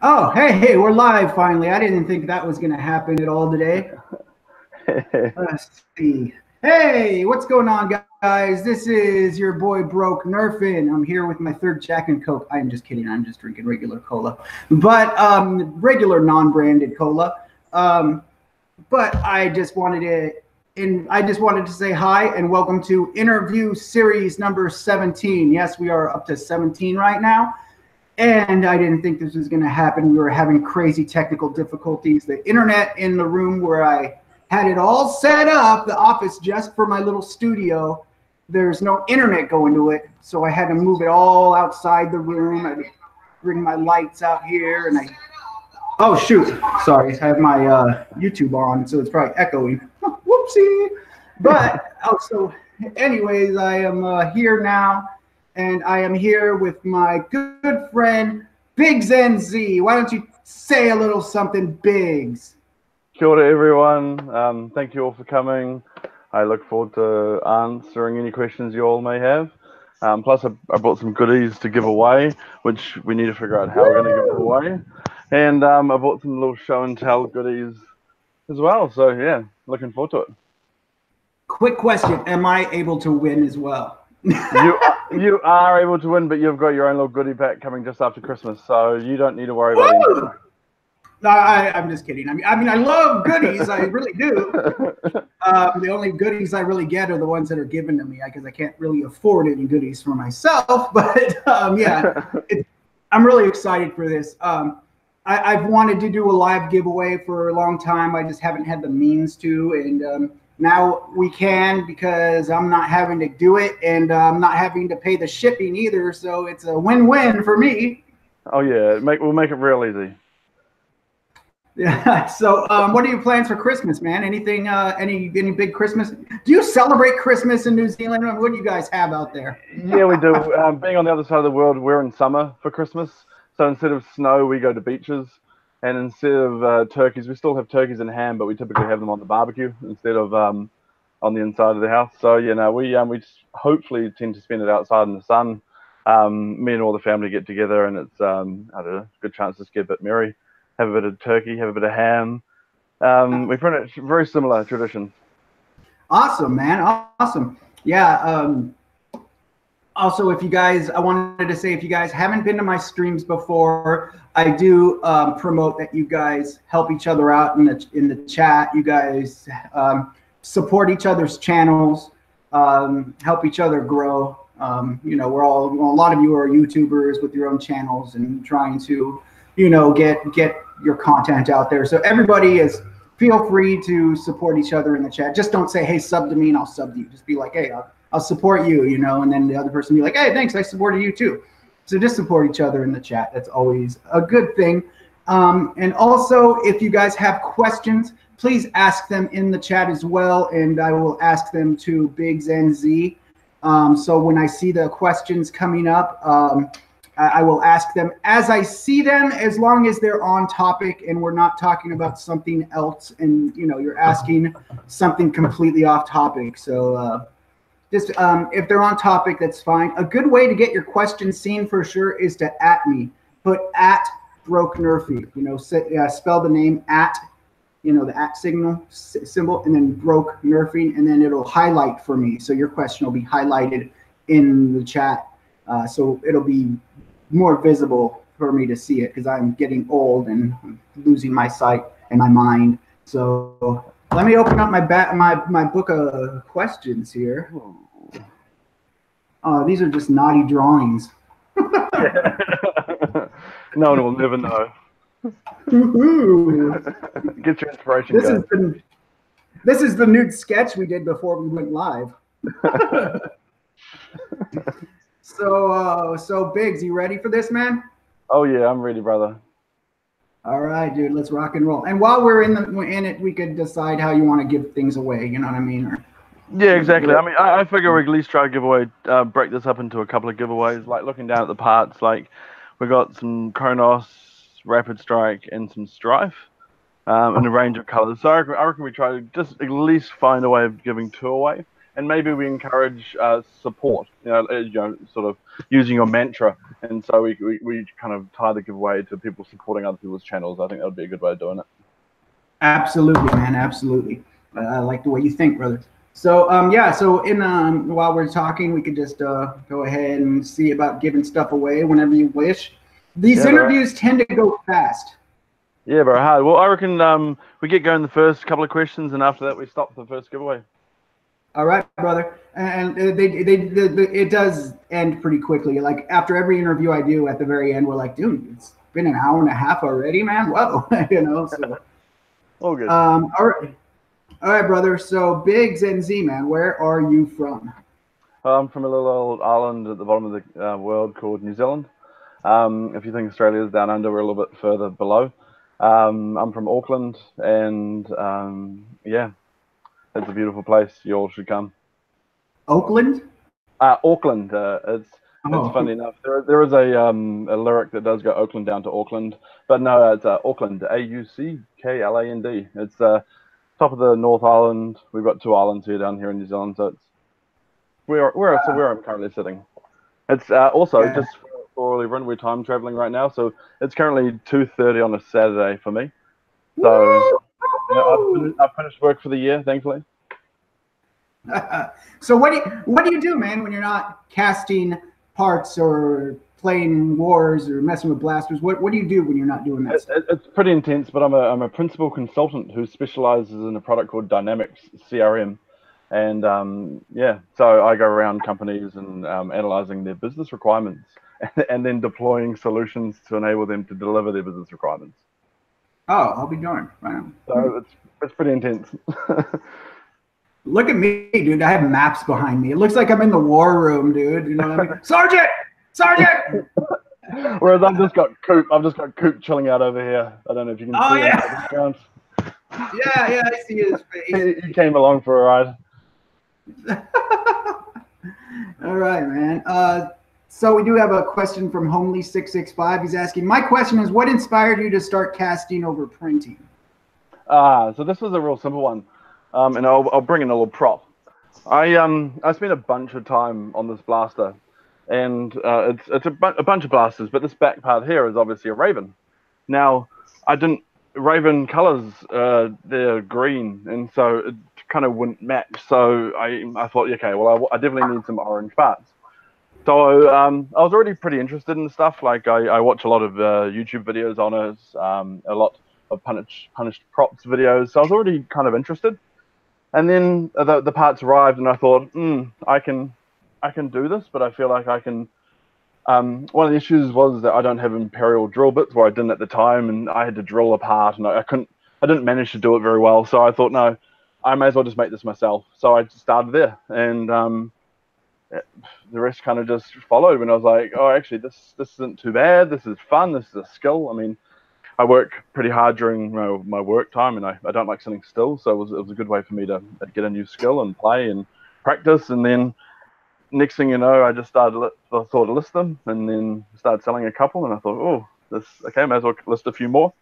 Oh, hey, we're live finally. I didn't think that was going to happen at all today. Let's see. Hey, what's going on, guys? This is your boy Broke Nerfin. I'm here with my third Jack and Coke. I am just kidding. I'm just drinking regular cola, but regular non-branded cola. Um, but I just wanted to say hi and welcome to interview series number 17. Yes, we are up to 17 right now. And I didn't think this was going to happen. We were having crazy technical difficulties. The internet in the room where I had it all set up, the office just for my little studio, there's no internet going to it. So I had to move it all outside the room. I bring my lights out here and oh shoot, sorry, I have my YouTube on, so it's probably echoing. Whoopsie. But also, anyways, I am here now. And I am here with my good friend, BiggsNZ. Why don't you say a little something, Biggs? Kia ora, everyone. Thank you all for coming. I look forward to answering any questions you all may have. Plus, I brought some goodies to give away, which we need to figure out how we're going to give them away. And I bought some little show and tell goodies as well. So, yeah, looking forward to it. Quick question. Am I able to win as well? You are able to win, but you've got your own little goodie pack coming just after Christmas, so you don't need to worry about anything. I'm just kidding. I mean, I love goodies. I really do. The only goodies I really get are the ones that are given to me because I can't really afford any goodies for myself. But yeah, I'm really excited for this. I've wanted to do a live giveaway for a long time. I just haven't had the means to, and now we can because I'm not having to do it, and I'm not having to pay the shipping either. So it's a win-win for me. Oh yeah, we'll make it real easy. Yeah. So, what are your plans for Christmas, man? Anything? Any big Christmas? Do you celebrate Christmas in New Zealand? What do you guys have out there? Yeah, we do. Being on the other side of the world, we're in summer for Christmas. So instead of snow, we go to beaches. And instead of turkeys, we still have turkeys and ham, but we typically have them on the barbecue instead of on the inside of the house. So we just hopefully tend to spend it outside in the sun. Me and all the family get together, and it's I don't know, a good chance to get a bit merry, have a bit of turkey, have a bit of ham. We find it very similar traditions. Awesome, man. Awesome. Yeah. Also, I wanted to say, if you guys haven't been to my streams before, I do promote that you guys help each other out in the chat. You guys support each other's channels, help each other grow. A lot of you are YouTubers with your own channels and trying to, get your content out there. So everybody feel free to support each other in the chat. Just don't say, hey, sub to me and I'll sub to you. Just be like, hey, I'll support you, and then the other person be like, hey, thanks, I supported you too. So just support each other in the chat. That's always a good thing. And also, if you guys have questions, please ask them in the chat as well, and I will ask them to BiggsNZ. So when I see the questions coming up, I will ask them as I see them, as long as they're on topic and we're not talking about something else and, you're asking something completely off topic. So just if they're on topic, that's fine. A good way to get your questions seen for sure is to @ me. Put @ Broke Nerfy, spell the name the @ symbol, and then Broke Nerfing, and then it'll highlight for me. So your question will be highlighted in the chat. So it'll be more visible for me to see it because I'm getting old and losing my sight and my mind. So let me open up my book of questions here. Oh, these are just naughty drawings. No one will never know. Get your inspiration. This is the nude sketch we did before we went live. So Biggs, you ready for this, man? Oh yeah, I'm ready, brother. All right, dude, let's rock and roll. And while we're in it, we could decide how you want to give things away. You know what I mean? Yeah, exactly. I mean, I figure we at least try to give away, break this up into a couple of giveaways. Like looking down at the parts, like we got some Kronos, Rapid Strike, and some Strife, in a range of colors. So I reckon we try to just at least find a way of giving 2 away. and maybe we encourage support, sort of using your mantra. And so we kind of tie the giveaway to people supporting other people's channels. I think that would be a good way of doing it. Absolutely, man. Absolutely. I like the way you think, brother. So, yeah, so while we're talking, we could just go ahead and see about giving stuff away whenever you wish. These interviews tend to go fast. Yeah, bro, hard. Well, I reckon we get going the first couple of questions, and after that we stop the first giveaway. All right, brother. And it does end pretty quickly. Like after every interview I do, at the very end, we're like, dude, it's been an hour and a half already, man. Whoa, So. All good. All right, brother. So BiggsNZ, man, where are you from? I'm from a little old island at the bottom of the world called New Zealand. If you think Australia is down under, we're a little bit further below. I'm from Auckland, and yeah, it's a beautiful place. You all should come. Auckland? Auckland. It's funny enough. There is a lyric that does go Oakland down to Auckland, but no, it's Auckland. Auckland. It's top of the North Island. We've got 2 islands down here in New Zealand, so it's where I'm currently sitting. It's also just for everyone, we're time traveling right now, so it's currently 2:30 on a Saturday for me. So I've finished work for the year, thankfully. So what do you do, man, when you're not casting parts or playing wars or messing with blasters? What do you do when you're not doing that stuff? It's pretty intense, but I'm a principal consultant who specializes in a product called Dynamics CRM. And yeah, so I go around companies and analyzing their business requirements and then deploying solutions to enable them to deliver their business requirements. Oh, I'll be darned. Wow. So it's pretty intense. Look at me, dude. I have maps behind me. It looks like I'm in the war room, dude. You know what I mean? Sergeant! Sergeant! Whereas I've just got Coop chilling out over here. I don't know if you can see him. Yeah, I see his face. He came along for a ride. All right, man. So we do have a question from Homely665. He's asking, my question is, what inspired you to start casting over printing? So this was a real simple one. And I'll bring in a little prop. I spent a bunch of time on this blaster, and it's a bunch of blasters, but this back part here is obviously a Raven. Now, Raven colors, they're green, and so it kind of wouldn't match. So I thought, okay, well, I definitely need some orange parts. So I was already pretty interested in the stuff. Like I watch a lot of YouTube videos on it, a lot of punished props videos. So I was already kind of interested. And then the parts arrived, and I thought, I can do this, but I feel like I can. One of the issues was that I don't have Imperial drill bits, where I didn't at the time, and I had to drill a part, and I didn't manage to do it very well. So I thought, no, I may as well just make this myself. So I just started there, and the rest kind of just followed. When I was like, oh, actually, this isn't too bad. This is fun. This is a skill. I mean, I work pretty hard during my work time, and I don't like sitting still. So it was a good way for me to get a new skill and play and practice. And then next thing you know, I just I thought to list them, and then started selling a couple. And I thought, oh, okay, may as well list a few more.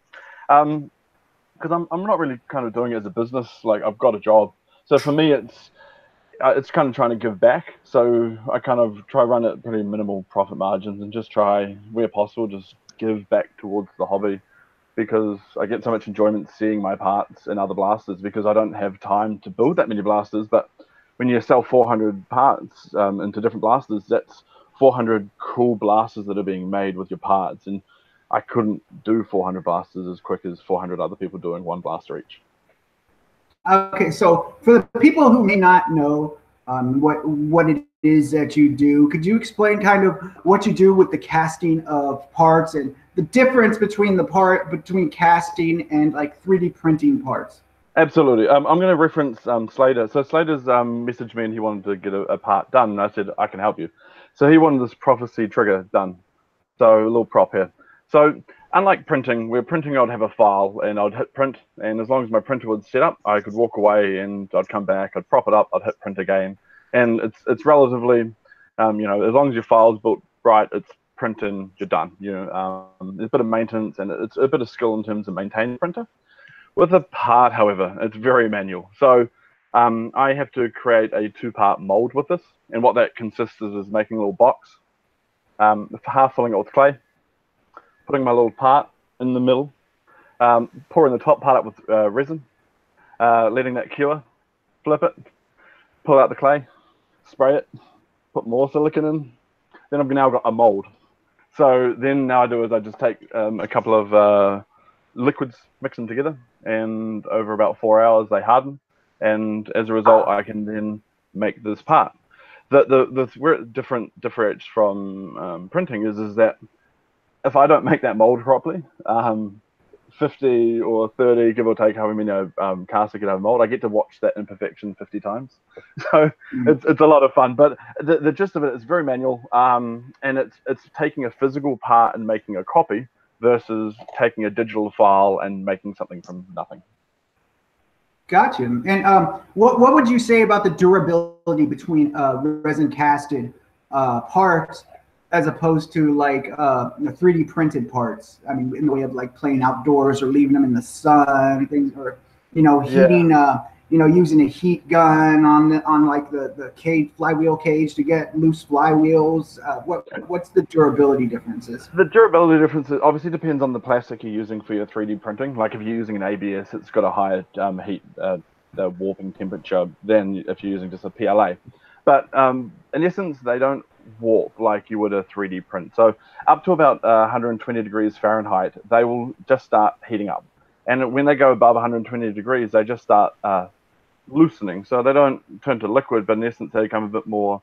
Because I'm not really kind of doing it as a business. Like I've got a job, so for me it's kind of trying to give back. So I kind of try run at pretty minimal profit margins and just try, where possible, just give back towards the hobby. Because I get so much enjoyment seeing my parts in other blasters, because I don't have time to build that many blasters. But when you sell 400 parts into different blasters, that's 400 cool blasters that are being made with your parts. And I couldn't do 400 blasters as quick as 400 other people doing one blaster each. Okay, so for the people who may not know what it is that you do, could you explain kind of what you do with the casting of parts and the difference between casting and like 3D printing parts? Absolutely. I'm going to reference Slaedur. So Slaedur's messaged me, and he wanted to get a part done. And I said, I can help you. So he wanted this prophecy trigger done. So a little prop here. So unlike printing, where printing I'd have a file and I'd hit print, and as long as my printer would set up, I could walk away and I'd come back, I'd prop it up, I'd hit print again. And it's relatively, as long as your file's built right, it's printing, you're done. There's a bit of maintenance, and it's a bit of skill in terms of maintaining the printer. With a part, however, it's very manual. So I have to create a 2-part mold with this, and what that consists is making a little box, half filling it with clay, putting my little part in the middle, pouring the top part up with resin, letting that cure, flip it, pull out the clay, spray it, put more silicone in, then I've now got a mold. So then now I do is I just take a couple of liquids, mix them together, and over about 4 hours they harden, and as a result I can then make this part. Where it differentiates from printing is that if I don't make that mold properly, 50 or 30, give or take, however many casts I could have mold, I get to watch that imperfection 50 times. So it's a lot of fun. But the gist of it is very manual, and it's taking a physical part and making a copy versus taking a digital file and making something from nothing. Gotcha. And what would you say about the durability between resin casted parts as opposed to like 3D printed parts? I mean, in the way of like playing outdoors or leaving them in the sun, things, or heating, using a heat gun on like the cage, flywheel cage to get loose flywheels. What's the durability differences? The durability differences obviously depends on the plastic you're using for your 3D printing. Like if you're using an ABS, it's got a higher heat warping temperature than if you're using just a PLA. But in essence, they don't warp like you would a 3D print. So up to about 120 degrees Fahrenheit, they will just start heating up. And when they go above 120 degrees, they just start loosening. So they don't turn to liquid, but in essence, they become a bit more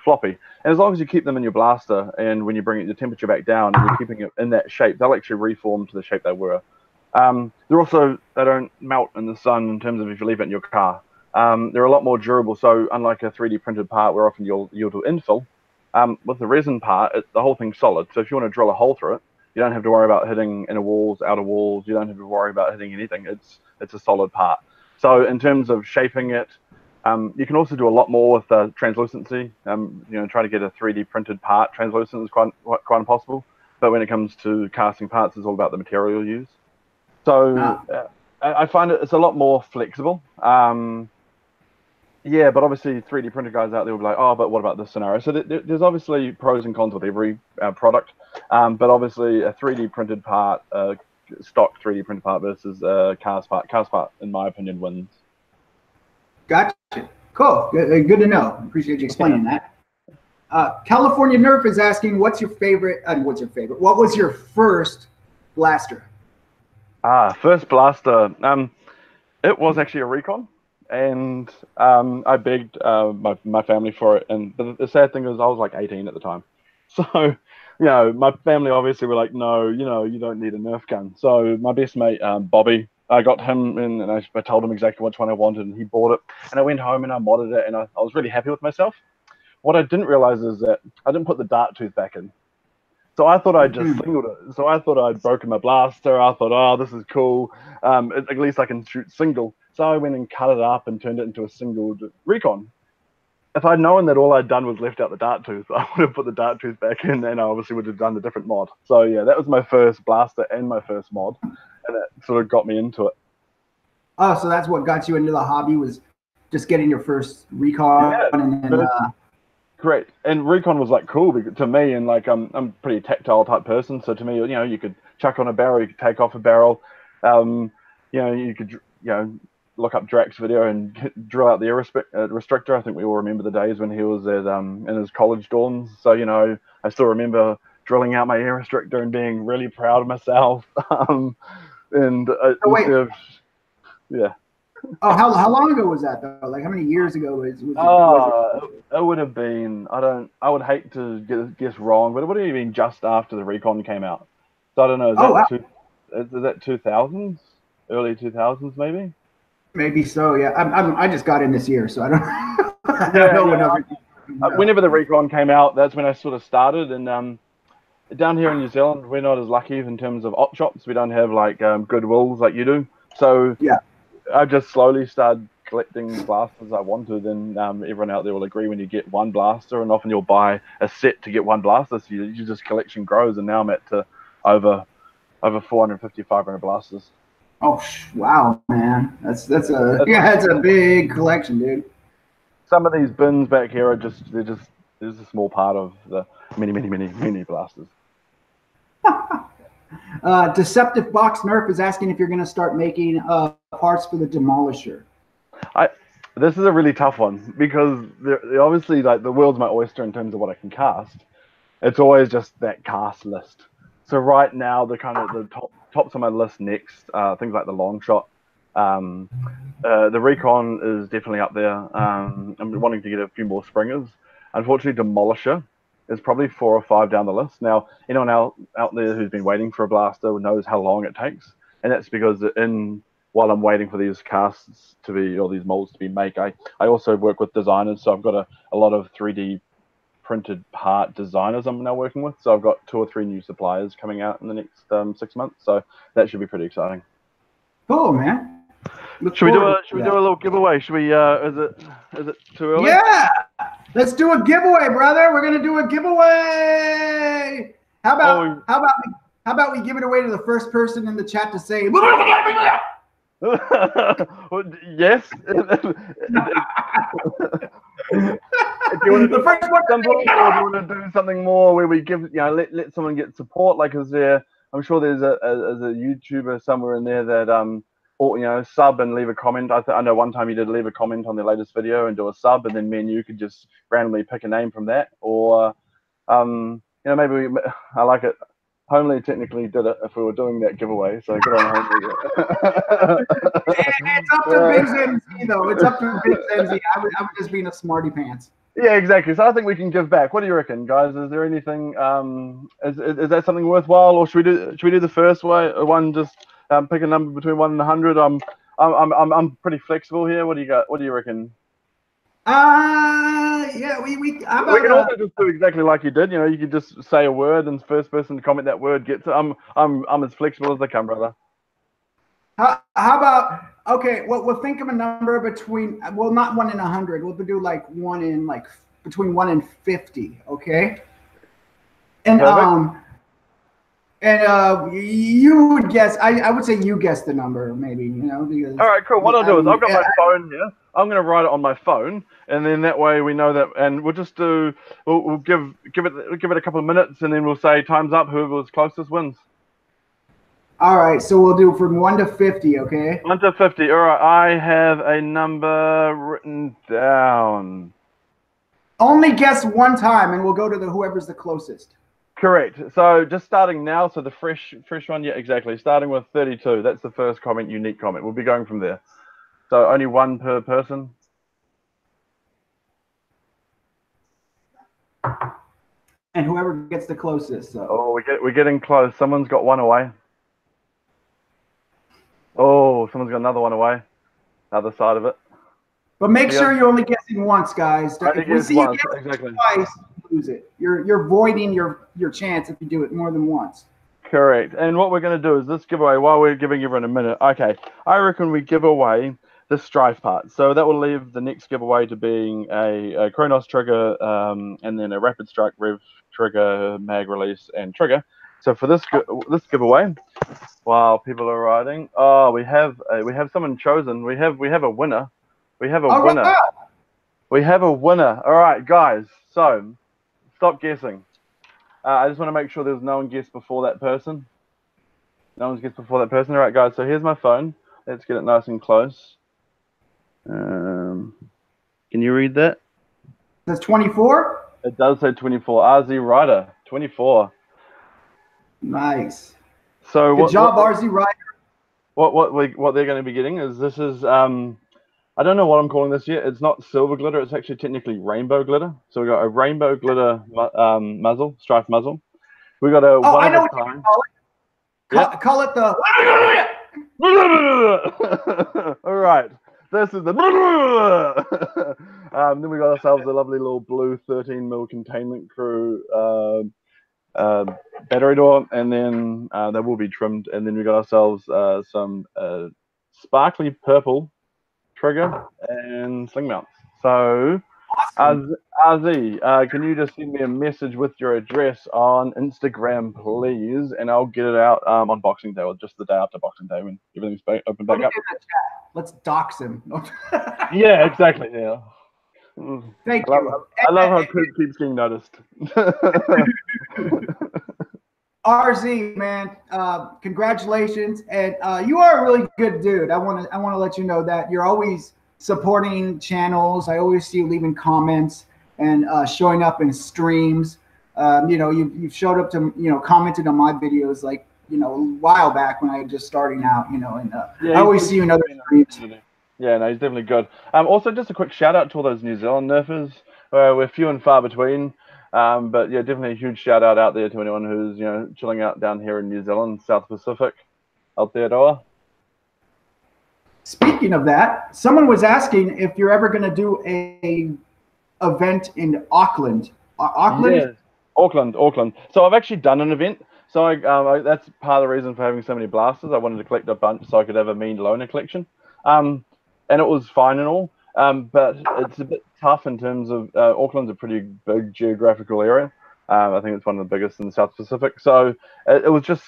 floppy. And as long as you keep them in your blaster, and when you bring the temperature back down and you're keeping it in that shape, they'll actually reform to the shape they were. They don't melt in the sun in terms of if you leave it in your car. They're a lot more durable. So unlike a 3D printed part where often you'll do infill, with the resin part, the whole thing's solid. So if you want to drill a hole through it, you don't have to worry about hitting inner walls, outer walls. You don't have to worry about hitting anything. It's a solid part. So in terms of shaping it, you can also do a lot more with translucency. Try to get a 3D printed part translucent is quite impossible. But when it comes to casting parts, it's all about the material used. So I find it's a lot more flexible. Yeah, but obviously 3D printed guys out there will be like, oh, but what about this scenario? So there's obviously pros and cons with every product. But obviously a 3D printed part, stock 3D printed part versus a cast part, in my opinion, wins. Gotcha. Cool. Good to know. Appreciate you explaining that. California Nerf is asking, what's your favorite? What was your first blaster? First blaster. It was actually a Recon. And I begged my family for it, and the sad thing is I was like 18 at the time, so my family obviously were like, no, you don't need a Nerf gun. So my best mate Bobby, I got him in, and I told him exactly which one I wanted, and he bought it, and I went home and I modded it, and I was really happy with myself. What I didn't realize is that I didn't put the dart tooth back in. So I thought I'd just singled it. So I thought I'd broken my blaster. I thought, oh, this is cool. At least I can shoot single. So I went and cut it up and turned it into a single Recon. If I'd known that all I'd done was left out the dart tooth, I would have put the dart tooth back in, and I obviously would have done a different mod. So yeah, that was my first blaster and my first mod, and that sort of got me into it. Oh, so that's what got you into the hobby, was just getting your first Recon, and then. Correct. And Recon was like cool to me, and like I'm a pretty tactile type person, so to me, you could chuck on a barrel, you could take off a barrel, you could look up Drax's video and drill out the air restrictor. I think we all remember the days when he was at in his college dorms. So I still remember drilling out my air restrictor and being really proud of myself. Yeah. Oh, how long ago was that though? Like how many years ago was it would have been, I would hate to guess wrong, but it would have been just after the Recon came out. So I don't know, is that 2000s? Early 2000s maybe? Maybe so, yeah. I just got in this year, so I don't, I don't know. Whenever the Recon came out, that's when I sort of started, and down here in New Zealand, we're not as lucky in terms of op shops. We don't have like Goodwills like you do. So yeah, I just slowly started collecting blasters I wanted, and everyone out there will agree when you get one blaster, and often you'll buy a set to get one blaster, so you just collection grows, and now I'm at over 450, 500 blasters. Oh, wow, man. That's a big collection, dude. Some of these bins back here are they're just a small part of the many blasters. Deceptive Box Nerf is asking if you're going to start making parts for the Demolisher. This is a really tough one because they're obviously like the world's my oyster in terms of what I can cast. It's always just that cast list. So right now the tops on my list next, things like the long shot. The recon is definitely up there. I'm wanting to get a few more springers. Unfortunately, Demolisher is probably 4 or 5 down the list. Now, anyone out there who's been waiting for a blaster knows how long it takes, and that's because while I'm waiting for these casts to be, or these molds to be made, I also work with designers, so I've got a lot of 3D printed part designers I'm now working with. So I've got 2 or 3 new suppliers coming out in the next 6 months. So that should be pretty exciting. Cool, man. Should we do a little giveaway? Should we? Is it too early? Yeah, let's do a giveaway, brother. We're gonna do a giveaway. How about we give it away to the first person in the chat to say? Yes. If you want to do something more where we give, let someone get support, like I'm sure there's a YouTuber somewhere in there that or sub and leave a comment. I know one time you did leave a comment on their latest video and do a sub, and then me and you could just randomly pick a name from that, or maybe I like it. Homely technically did it if we were doing that giveaway, so good on Homely. It's up to BiggsNZ though. It's up to BiggsNZ. I was just being a smarty pants. Yeah, exactly. So I think we can give back. What do you reckon, guys? Is there anything? Is that something worthwhile, or should we do the first one? Just pick a number between 1 and 100. I'm pretty flexible here. What do you got? What do you reckon? Yeah, we can also just do exactly like you did. You could just say a word, and the first person to comment that word gets it. I'm as flexible as I come, brother. How about, okay, we'll think of a number between, well, not 1 and 100. We'll do like between 1 and 50. Okay. And perfect. You would guess. I would say you guess the number, maybe. Because, all right, cool. What I'll do is I've got my phone here. I'm going to write it on my phone, and then that way we know that. And we'll just do. We'll give it a couple of minutes, and then we'll say time's up. Whoever was closest wins. All right, so we'll do from 1 to 50. Okay. 1 to 50. All right, I have a number written down. Only guess one time, and we'll go to whoever's the closest. Correct. So just starting now, so the fresh one, yeah, exactly. Starting with 32. That's the first comment, unique comment. We'll be going from there. So only 1 per person. And whoever gets the closest. So. Oh, we're getting close. Someone's got 1 away. Oh, someone's got another 1 away. Other side of it. But make sure you're only guessing once, guys. If we see you guess twice, lose it. You're voiding your chance if you do it more than once. Correct. And what we're going to do is this giveaway, while we're giving everyone a minute, okay, I reckon we give away the strife part. So that will leave the next giveaway to being a Chronos trigger, and then a rapid strike rev trigger, mag release, and trigger. So for this giveaway, while people are writing, we have someone chosen. We have a winner. We have a winner. Right. We have a winner. All right, guys. So stop guessing. I just want to make sure there's no one guessed before that person. No one's guessed before that person. All right, guys. So here's my phone. Let's get it nice and close. Can you read that? That's 24? It does say 24. RZ Rider, 24. Nice. So good job, RZ Rider. What they're going to be getting is this is I don't know what I'm calling this yet. It's not silver glitter. It's actually technically rainbow glitter. So we got a rainbow glitter muzzle, stripe muzzle. We got a one I know of what a kind. Yep. Call it the. All right. This is the. Then we got ourselves a lovely little blue 13mm containment crew battery door, and then they will be trimmed. And then we got ourselves some sparkly purple trigger and sling mounts. So Awesome. RZ, can you just send me a message with your address on Instagram, please, and I'll get it out on Boxing Day, or just the day after Boxing Day when everything's open back up. Let's dox him. Yeah, exactly. Yeah. Thank you. I love how Coop keeps getting noticed. RZ, man, congratulations, and you are a really good dude. I want to let you know that you're always supporting channels. I always see you leaving comments and showing up in streams. You know, you've showed up to, you know, commented on my videos like, you know, a while back when I was just starting out, you know, and I always see you in other streams. Yeah, no, he's definitely good. Also, just a quick shout out to all those New Zealand Nerfers. We're few and far between. But yeah, definitely a huge shout out there to anyone who's, you know, chilling out down here in New Zealand, South Pacific, Aotearoa. Speaking of that, someone was asking if you're ever going to do a event in Auckland. Auckland? Yes. Auckland. So I've actually done an event. So that's part of the reason for having so many blasters. I wanted to collect a bunch so I could have a mean loaner collection. And it was fine and all. But it's a bit tough in terms of Auckland's a pretty big geographical area. I think it's one of the biggest in the South Pacific. So it was just,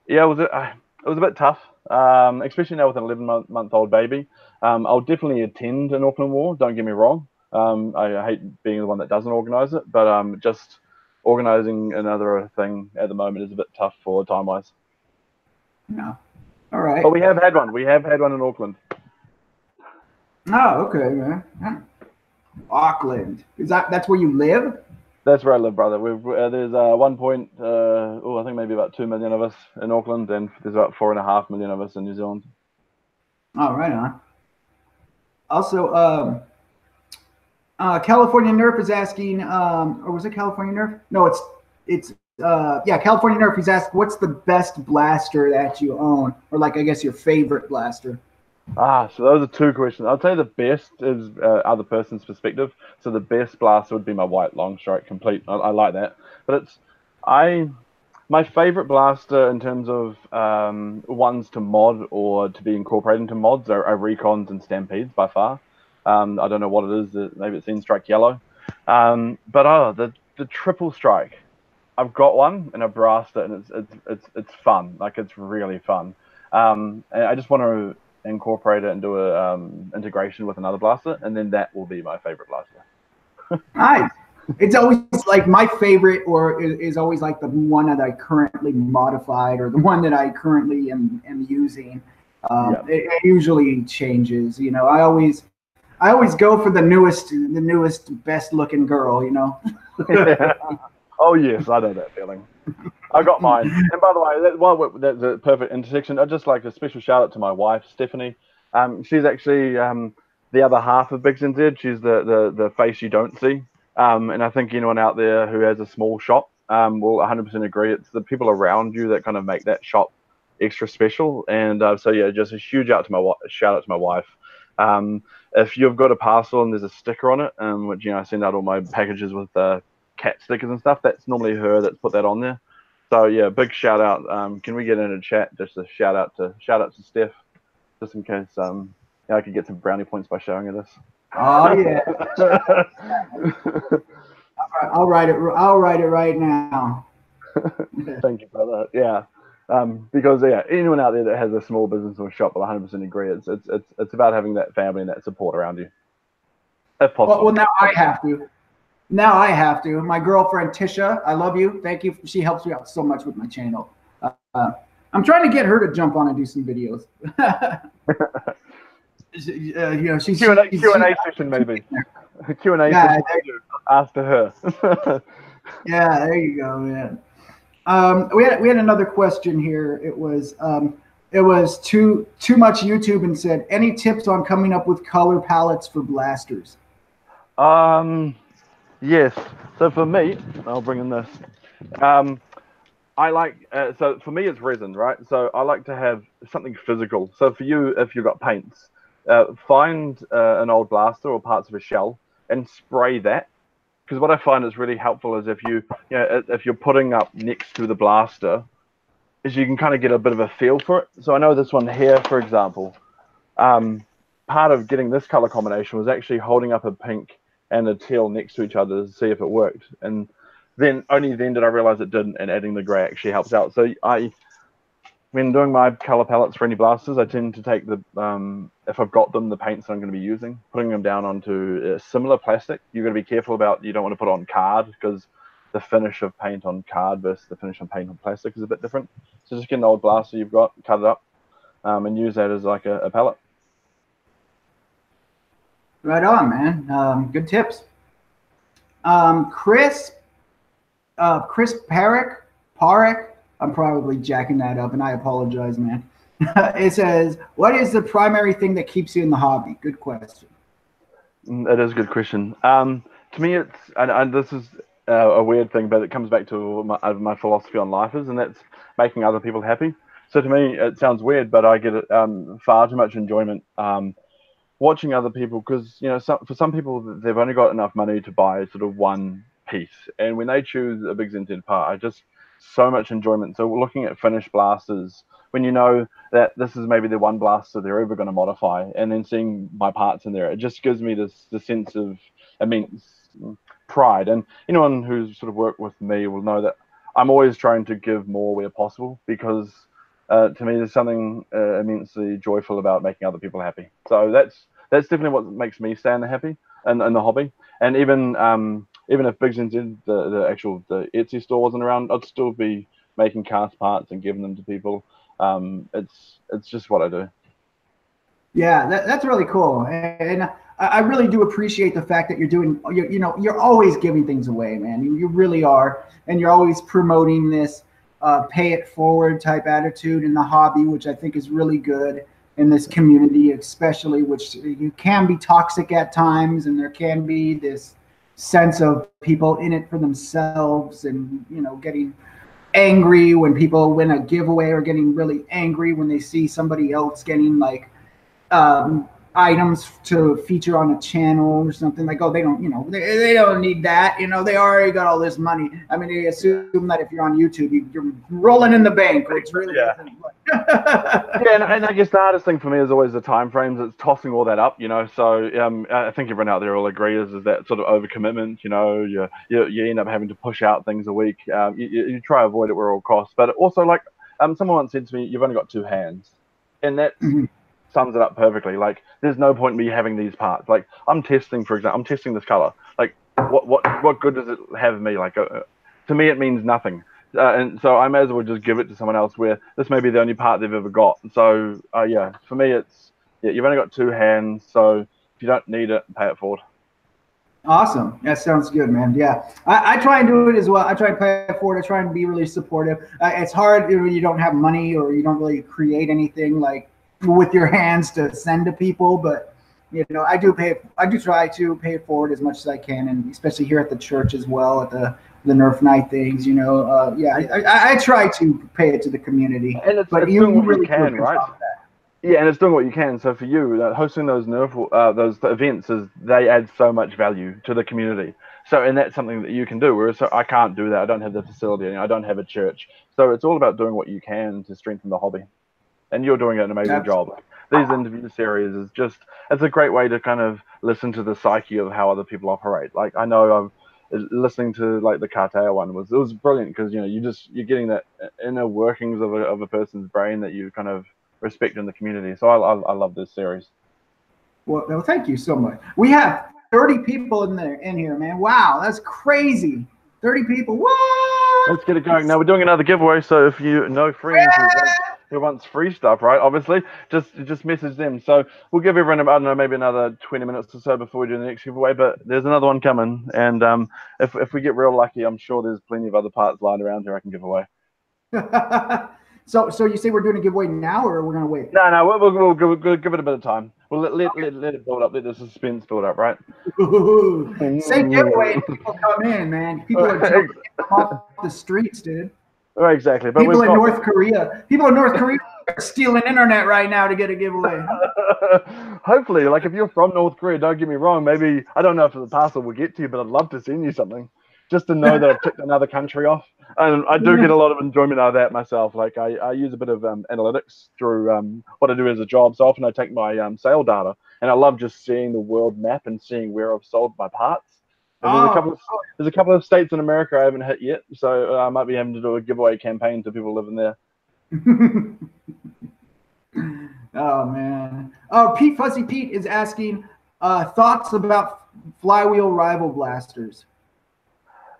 yeah, it was a bit tough, especially now with an 11-month-old baby. I'll definitely attend an Auckland War. Don't get me wrong. I hate being the one that doesn't organise it, but just organising another thing at the moment is a bit tough for time-wise. No. All right. But we have had one. We have had one in Auckland. Oh, okay, man. Auckland. That's where you live? That's where I live, brother. There's I think maybe about 2 million of us in Auckland, and there's about 4.5 million of us in New Zealand. Oh, right on. Also, California Nerf is asking, or was it California Nerf? No, it's California Nerf. He's asked, what's the best blaster that you own, or like I guess your favorite blaster? So those are two questions. I'd say the best is other person's perspective. So the best blaster would be my white long strike complete. I like that. But my favorite blaster in terms of ones to mod or to be incorporated into mods are Recons and Stampedes by far. I don't know what it is. Maybe it's in Strike Yellow. But the triple strike. I've got one and I brassed it, and it's fun. Like, it's really fun. And I just want to incorporate it and do a integration with another blaster, and then that will be my favorite blaster. Nice. It's always like my favorite, or is always like the one that I currently modified, or the one that I currently am using. It usually changes, you know. I always go for the newest, best looking girl, you know. Yeah. Oh yes, I know that feeling. I got mine. And by the way, that's a perfect intersection. I'd just like a special shout out to my wife, Stephanie. She's actually the other half of BiggsNZ. She's the face you don't see. And I think anyone out there who has a small shop will 100% agree. It's the people around you that kind of make that shop extra special. And so yeah, just a huge shout out to my wife. If you've got a parcel and there's a sticker on it, which, you know, I send out all my packages with cat stickers and stuff, that's normally her that's put that on there. So yeah, big shout out. Can we get in a chat just a shout out to Steph, just in case I could get some brownie points by showing her this. Oh yeah. I'll write it right now. Thank you, brother. Yeah. Because yeah, anyone out there that has a small business or shop will 100% agree. It's about having that family and that support around you, if possible. Well, now I have to. My girlfriend Tisha, I love you. Thank you. She helps me out so much with my channel. I'm trying to get her to jump on and do some videos. You know, she's Q&A session maybe. Q&A session. After her. Yeah, there you go, man. We had another question here. It was too much YouTube, and said, any tips on coming up with color palettes for blasters? Yes. So for me, I'll bring in this. I like so for me it's resin, right? So I like to have something physical. So for you, if you've got paints, find an old blaster or parts of a shell and spray that. Because what I find is really helpful is if you're putting up next to the blaster, is you can kind of get a bit of a feel for it. So I know this one here, for example, part of getting this color combination was actually holding up a pink and a teal next to each other to see if it worked. And then only then did I realize it didn't, and adding the grey actually helps out. So when doing my color palettes for any blasters, I tend to take the, if I've got them, the paints that I'm going to be using, putting them down onto a similar plastic. You've got to be careful about, you don't want to put it on card, because the finish of paint on card versus the finish of paint on plastic is a bit different. So just get an old blaster you've got, cut it up, and use that as like a palette. Right on, man. Good tips. Chris Parek, I'm probably jacking that up, and I apologize, man. It says, what is the primary thing that keeps you in the hobby? Good question. It is a good question. To me, it's, and this is a weird thing, but it comes back to my philosophy on life is, and that's making other people happy. So to me, it sounds weird, but I get far too much enjoyment watching other people, because, you know, for some people, they've only got enough money to buy sort of one piece, and when they choose a BiggsNZ part, I just so much enjoyment. So we're looking at finished blasters, when you know that this is maybe the one blaster they're ever going to modify, and then seeing my parts in there, it just gives me this sense of immense pride. And anyone who's sort of worked with me will know that I'm always trying to give more where possible, because to me there's something immensely joyful about making other people happy. So that's definitely what makes me stay in the happy and in the hobby. And even if BiggsNZ, the Etsy store wasn't around, I'd still be making cast parts and giving them to people. It's just what I do. Yeah, that's really cool, and I really do appreciate the fact that you're doing. You're always giving things away, man. You really are, and you're always promoting this pay it forward type attitude in the hobby, which I think is really good in this community, especially, which you can be toxic at times, and there can be this sense of people in it for themselves, and getting angry when people win a giveaway, or getting really angry when they see somebody else getting like items to feature on a channel or something, like, oh, they don't, they don't need that, they already got all this money. I mean, they assume that if you're on YouTube, you're rolling in the bank, which really isn't. Yeah, and I guess the hardest thing for me is always the time frames. It's tossing all that up, so I think everyone out there will agree is that sort of overcommitment. You end up having to push out things a week. You try to avoid it at all costs, but also, like, someone once said to me, you've only got two hands, and that sums it up perfectly. Like, there's no point in me having these parts. Like, I'm testing, for example, I'm testing this color. Like, what good does it have me? Like, to me, it means nothing. And so I may as well just give it to someone else, where this may be the only part they've ever got. So yeah, for me, it's, you've only got two hands, so if you don't need it, pay it forward. Awesome. That sounds good, man. Yeah, I try and do it as well. I try and pay it forward. I try and be really supportive. It's hard when you don't have money, or you don't really create anything like with your hands to send to people, but I do try to pay it forward as much as I can, and especially here at the church as well, at the Nerf night things. I try to pay it to the community, and it's doing what you can, right? Yeah, and it's doing what you can. So for you, hosting those those events, they add so much value to the community. So, and that's something that you can do. Whereas I can't do that. I don't have the facility. I don't have a church. So it's all about doing what you can to strengthen the hobby. And you're doing an amazing job. These interview series is it's a great way to kind of listen to the psyche of how other people operate. Like, I know I'm listening to like the Cartea one it was brilliant, because you're getting that inner workings of a person's brain that you kind of respect in the community. So I love this series. Well, thank you so much. We have 30 people in here, man. Wow, that's crazy. 30 people. What? Let's get it going. Now we're doing another giveaway. So if you know friends who wants free stuff, right? Obviously, just message them. So we'll give everyone, I don't know, maybe another 20 minutes or so before we do the next giveaway. But there's another one coming, and if we get real lucky, I'm sure there's plenty of other parts lying around here I can give away. So you say we're doing a giveaway now, or we're gonna wait? No, we'll give it a bit of time. We'll let it build up. Let the suspense build up, right? Say giveaway, and people come in, man. People are jumping off the streets, dude. Right, exactly. But people in North Korea are stealing internet right now to get a giveaway. Hopefully, like, if you're from North Korea, don't get me wrong. Maybe, I don't know if the parcel will get to you, but I'd love to send you something, just to know that I've ticked another country off. And I do get a lot of enjoyment out of that myself. Like, I use a bit of analytics through what I do as a job. So often I take my sale data and I love just seeing the world map and seeing where I've sold my parts. And Oh, there's a couple of states in America I haven't hit yet, so I might be having to do a giveaway campaign to people living there. oh man. Oh, Fuzzy Pete is asking thoughts about flywheel rival blasters.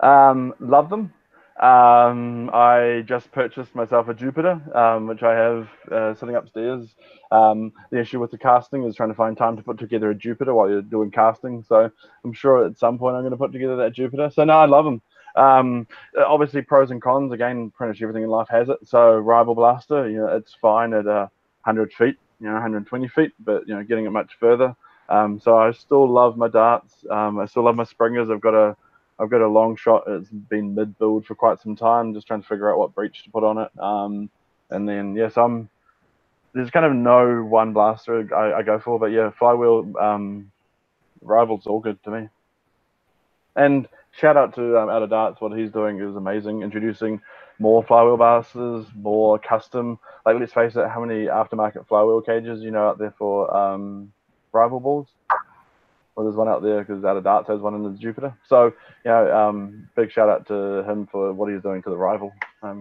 Love them. I just purchased myself a Jupiter, which I have sitting upstairs. The issue with the casting is trying to find time to put together a Jupiter while you're doing casting. So I'm sure at some point I'm going to put together that Jupiter. So no, I love them. Obviously pros and cons. Again, pretty much everything in life has it. So rival blaster, it's fine at 100 feet, 120 feet, but getting it much further. So I still love my darts. I still love my springers. I've got a long shot. It's been mid-build for quite some time, just trying to figure out what breech to put on it. And then, yes, there's kind of no one blaster I go for, but yeah, flywheel rivals all good to me. And shout out to Out of Darts. What he's doing is amazing, introducing more flywheel blasters, more custom. Like, let's face it, how many aftermarket flywheel cages out there for rival balls? Well, there's one out there because Out of Darts has one in the Jupiter. So, big shout out to him for what he's doing to the rival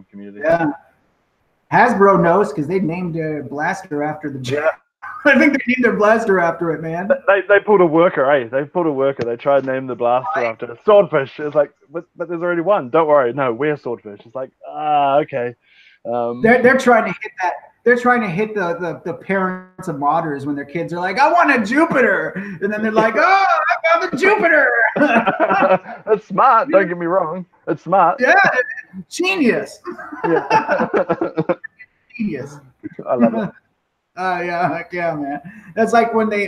community. Yeah. Hasbro knows because they named their blaster after the Yeah. I think they named their blaster after it, man. They pulled a worker, eh? They pulled a worker. They tried to name the blaster after Swordfish. It's like, but there's already one. Don't worry. No, we're Swordfish. It's like, okay. They're trying to hit that. They're trying to hit the parents of modders when their kids are like, I want a Jupiter. And then they're like, oh, I found the Jupiter. That's smart. Don't get me wrong. It's smart. Yeah. Genius. Yeah. Genius. I love it. Yeah, man. That's like when they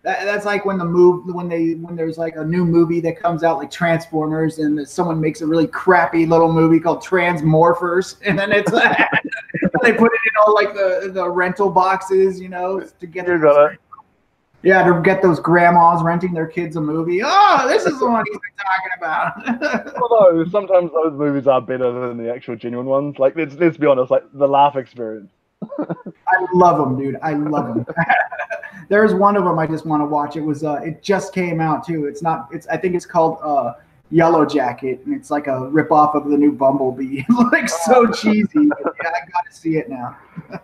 that's like when when there's like a new movie that comes out like Transformers, and someone makes a really crappy little movie called Transmorphers, and then it's they put it in all like the rental boxes, to get to get those grandmas renting their kids a movie. Oh, this is the one he's been talking about. Although sometimes those movies are better than the actual genuine ones. Like, let's be honest, like the laugh experience. I love them, dude. I love them. There's one of them I just want to watch. It just came out too. I think it's called Yellow Jacket, and it's like a ripoff of the new Bumblebee. Like, so cheesy. But yeah, I gotta see it now.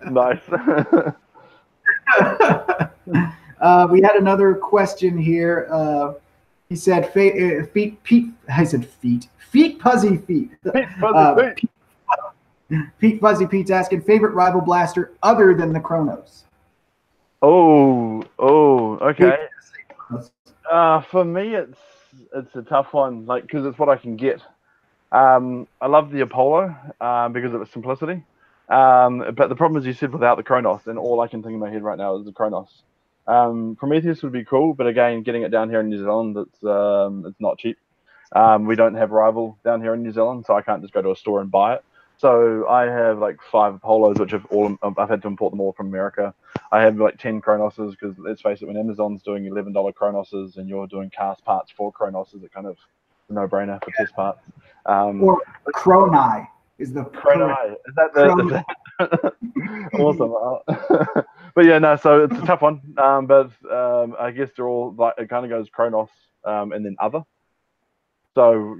Nice. We had another question here. He said, feet. I said feet. Feet Fuzzy Feet. Pete Fuzzy Pete's asking, favorite rival blaster other than the Chronos? Oh, okay. For me, it's a tough one, like, because it's what I can get. I love the Apollo because of its simplicity. But the problem is, you said without the Chronos, and all I can think in my head right now is the Chronos. Prometheus would be cool, but again, getting it down here in New Zealand, it's not cheap. We don't have rival down here in New Zealand, so I can't just go to a store and buy it. So I have like 5 Apolos, which I've had to import them all from America. I have like 10 Chronoses because, let's face it, when Amazon's doing $11 Chronoses and you're doing cast parts for Chronoses, it kind of a no-brainer for test parts. Or Chroni is the Chroni. Is that the awesome? But yeah, no. So it's a tough one. But I guess they're all like, it kind of goes Chronos and then other. So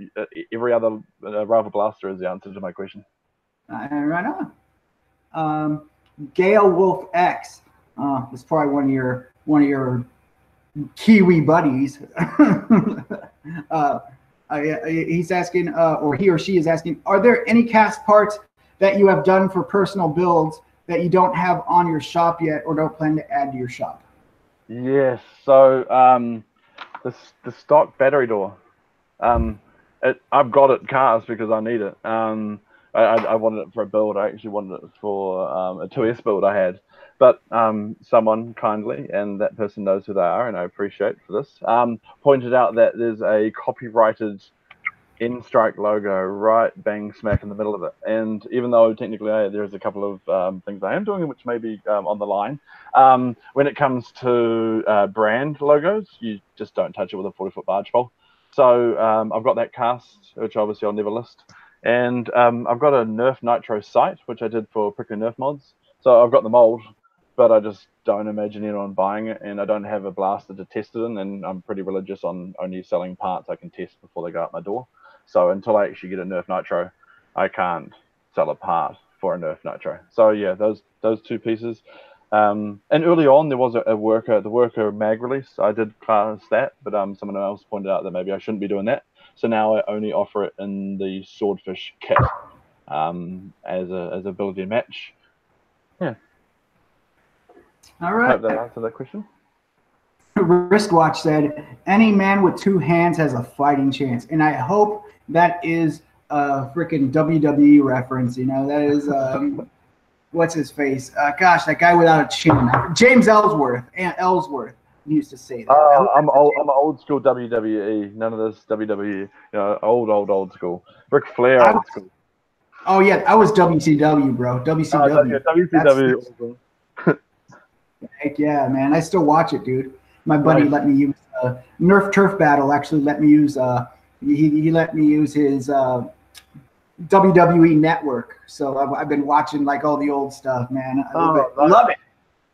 every other rival blaster is the answer to my question. Right on. Gale Wolf X. It's probably one of your Kiwi buddies. He's asking, or he or she is asking, are there any cast parts that you have done for personal builds that you don't have on your shop yet or don't plan to add to your shop? Yes. So the stock battery door. I've got it cast because I need it. I wanted it for a build. I actually wanted it for a 2S build I had. But someone kindly, and that person knows who they are, and I appreciate for this, pointed out that there's a copyrighted N-Strike logo right bang smack in the middle of it. And even though technically there's a couple of things I am doing which may be on the line, when it comes to brand logos, you just don't touch it with a 40-foot barge pole. So I've got that cast, which obviously I'll never list. And I've got a Nerf Nitro sight, which I did for Prickly Nerf mods. So I've got the mold, but I just don't imagine anyone buying it, and I don't have a blaster to test it in, and I'm pretty religious on only selling parts I can test before they go out my door. So until I actually get a Nerf Nitro, I can't sell a part for a Nerf Nitro. So yeah, those two pieces. And early on, there was the worker mag release. I did class that, but someone else pointed out that maybe I shouldn't be doing that. So now I only offer it in the Swordfish kit as a ability match. Yeah. All right. Hope that answered that question. Wristwatch said, "Any man with two hands has a fighting chance," and I hope that is a freaking WWE reference. You know, that is what's his face? Gosh, that guy without a chin. James Ellsworth. Ellsworth used to say that. I'm old school WWE. None of this WWE. You know, old school. Ric Flair old school. Oh yeah, I was WCW, bro. WCW. WCW. Heck yeah, man! I still watch it, dude. My buddy let me use NerfTurfBattle. Actually, let me use he let me use his WWE network. So I've been watching like all the old stuff, man. I love it.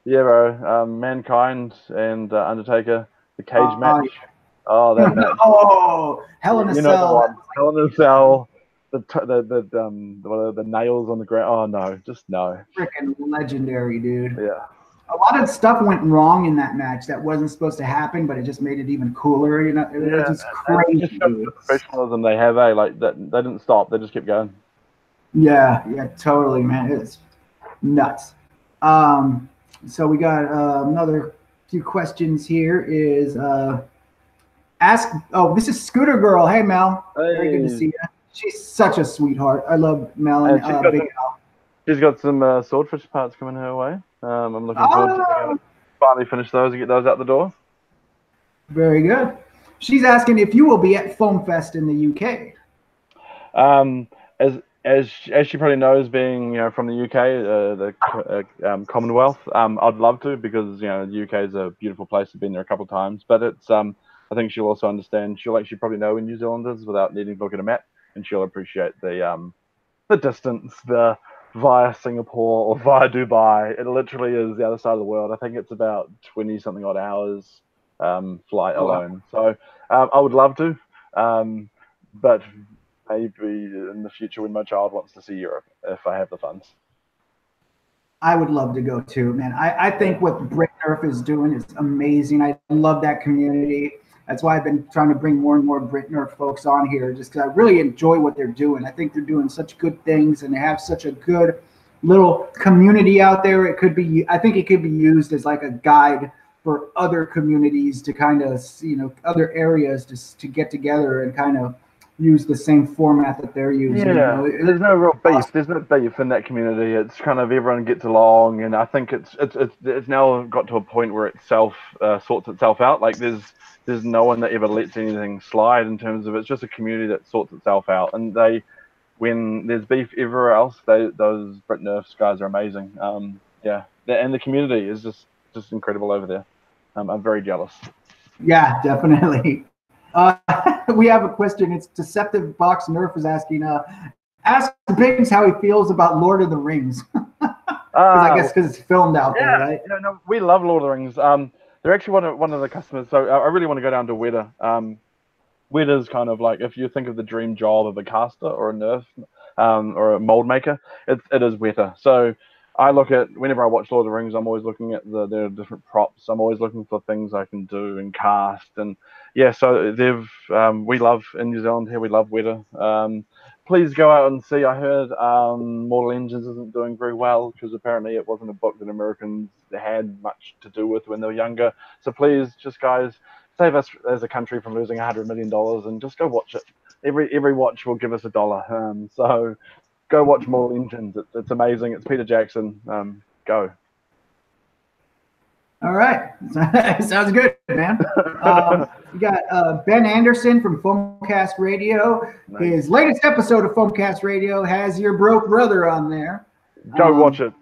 Yeah, bro. Mankind and Undertaker, the cage match. Yeah. Oh, that match. Oh, Hell in a Cell. Hell in a Cell. The nails on the ground. Oh no, just no. Freaking legendary, dude. Yeah. A lot of stuff went wrong in that match that wasn't supposed to happen, but it just made it even cooler. You know, it was just crazy. Just the professionalism they have, like that. They didn't stop. They just kept going. Yeah, totally, man. It's nuts. So we got another few questions here. Is this is Scooter Girl. Hey, Mel. Hey. Very good to see you. She's such a sweetheart. I love Mel and Big Al. She's got some swordfish parts coming her way. I'm looking forward to finally finish those and get those out the door. Very good. She's asking if you will be at Foam Fest in the UK. As she probably knows, being from the UK, the Commonwealth, I'd love to, because the UK is a beautiful place. I've been there a couple of times, but it's I think she'll also understand. She'll actually probably know New Zealanders without needing to look at a map, and she'll appreciate the distance, via Singapore or via Dubai. It literally is the other side of the world. I think it's about 20-something odd hours flight alone. So I would love to, but maybe in the future when my child wants to see Europe, if I have the funds. I would love to go too, man. I think what Brit Nerf is doing is amazing. I love that community. That's why I've been trying to bring more and more Brit Nerf folks on here, just because I really enjoy what they're doing. I think they're doing such good things, and they have such a good little community out there. I think it could be used as like a guide for other communities to kind of, other areas to get together and kind of use the same format that they're using. Yeah, there's no real beef. There's no beef in that community. It's kind of everyone gets along, and I think it's now got to a point where it sorts itself out. Like there's no one that ever lets anything slide in terms of, it's just a community that sorts itself out. And when there's beef everywhere else, those Brit Nerfs guys are amazing. And the community is just incredible over there. I'm very jealous. Yeah, definitely. We have a question. It's Deceptive Box Nerf is asking, ask Biggs how he feels about Lord of the Rings. I guess because it's filmed out there, right? No, we love Lord of the Rings. They're actually one of the customers. So I really want to go down to Weta. Weta's kind of like, if you think of the dream job of a caster or a Nerf or a mold maker, it is Weta. So I look at, whenever I watch Lord of the Rings, I'm always looking at their different props. I'm always looking for things I can do and cast. And yeah, so we love, in New Zealand here, we love Weta. Please go out and see. I heard Mortal Engines isn't doing very well because apparently it wasn't a book that Americans had much to do with when they were younger. So please, just guys, save us as a country from losing $100 million and just go watch it. Every watch will give us $1. So go watch Mortal Engines. It's amazing. It's Peter Jackson. Go. All right. Sounds good, man. We got Ben Anderson from Foamcast Radio. Nice. His latest episode of Foamcast Radio has your broke brother on there. Go watch it.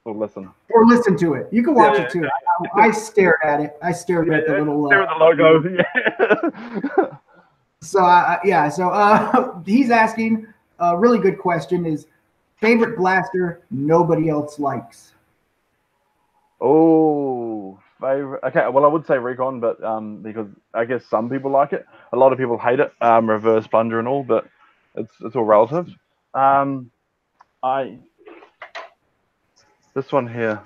Or listen. Or listen to it. You can watch it too. I stared at it. I stared at the little... Stare at the logo. So he's asking, a really good question is, favorite blaster nobody else likes? Oh, favorite. Okay, well, I would say Recon, but because I guess some people like it. A lot of people hate it, reverse plunger and all, but it's all relative. This one here.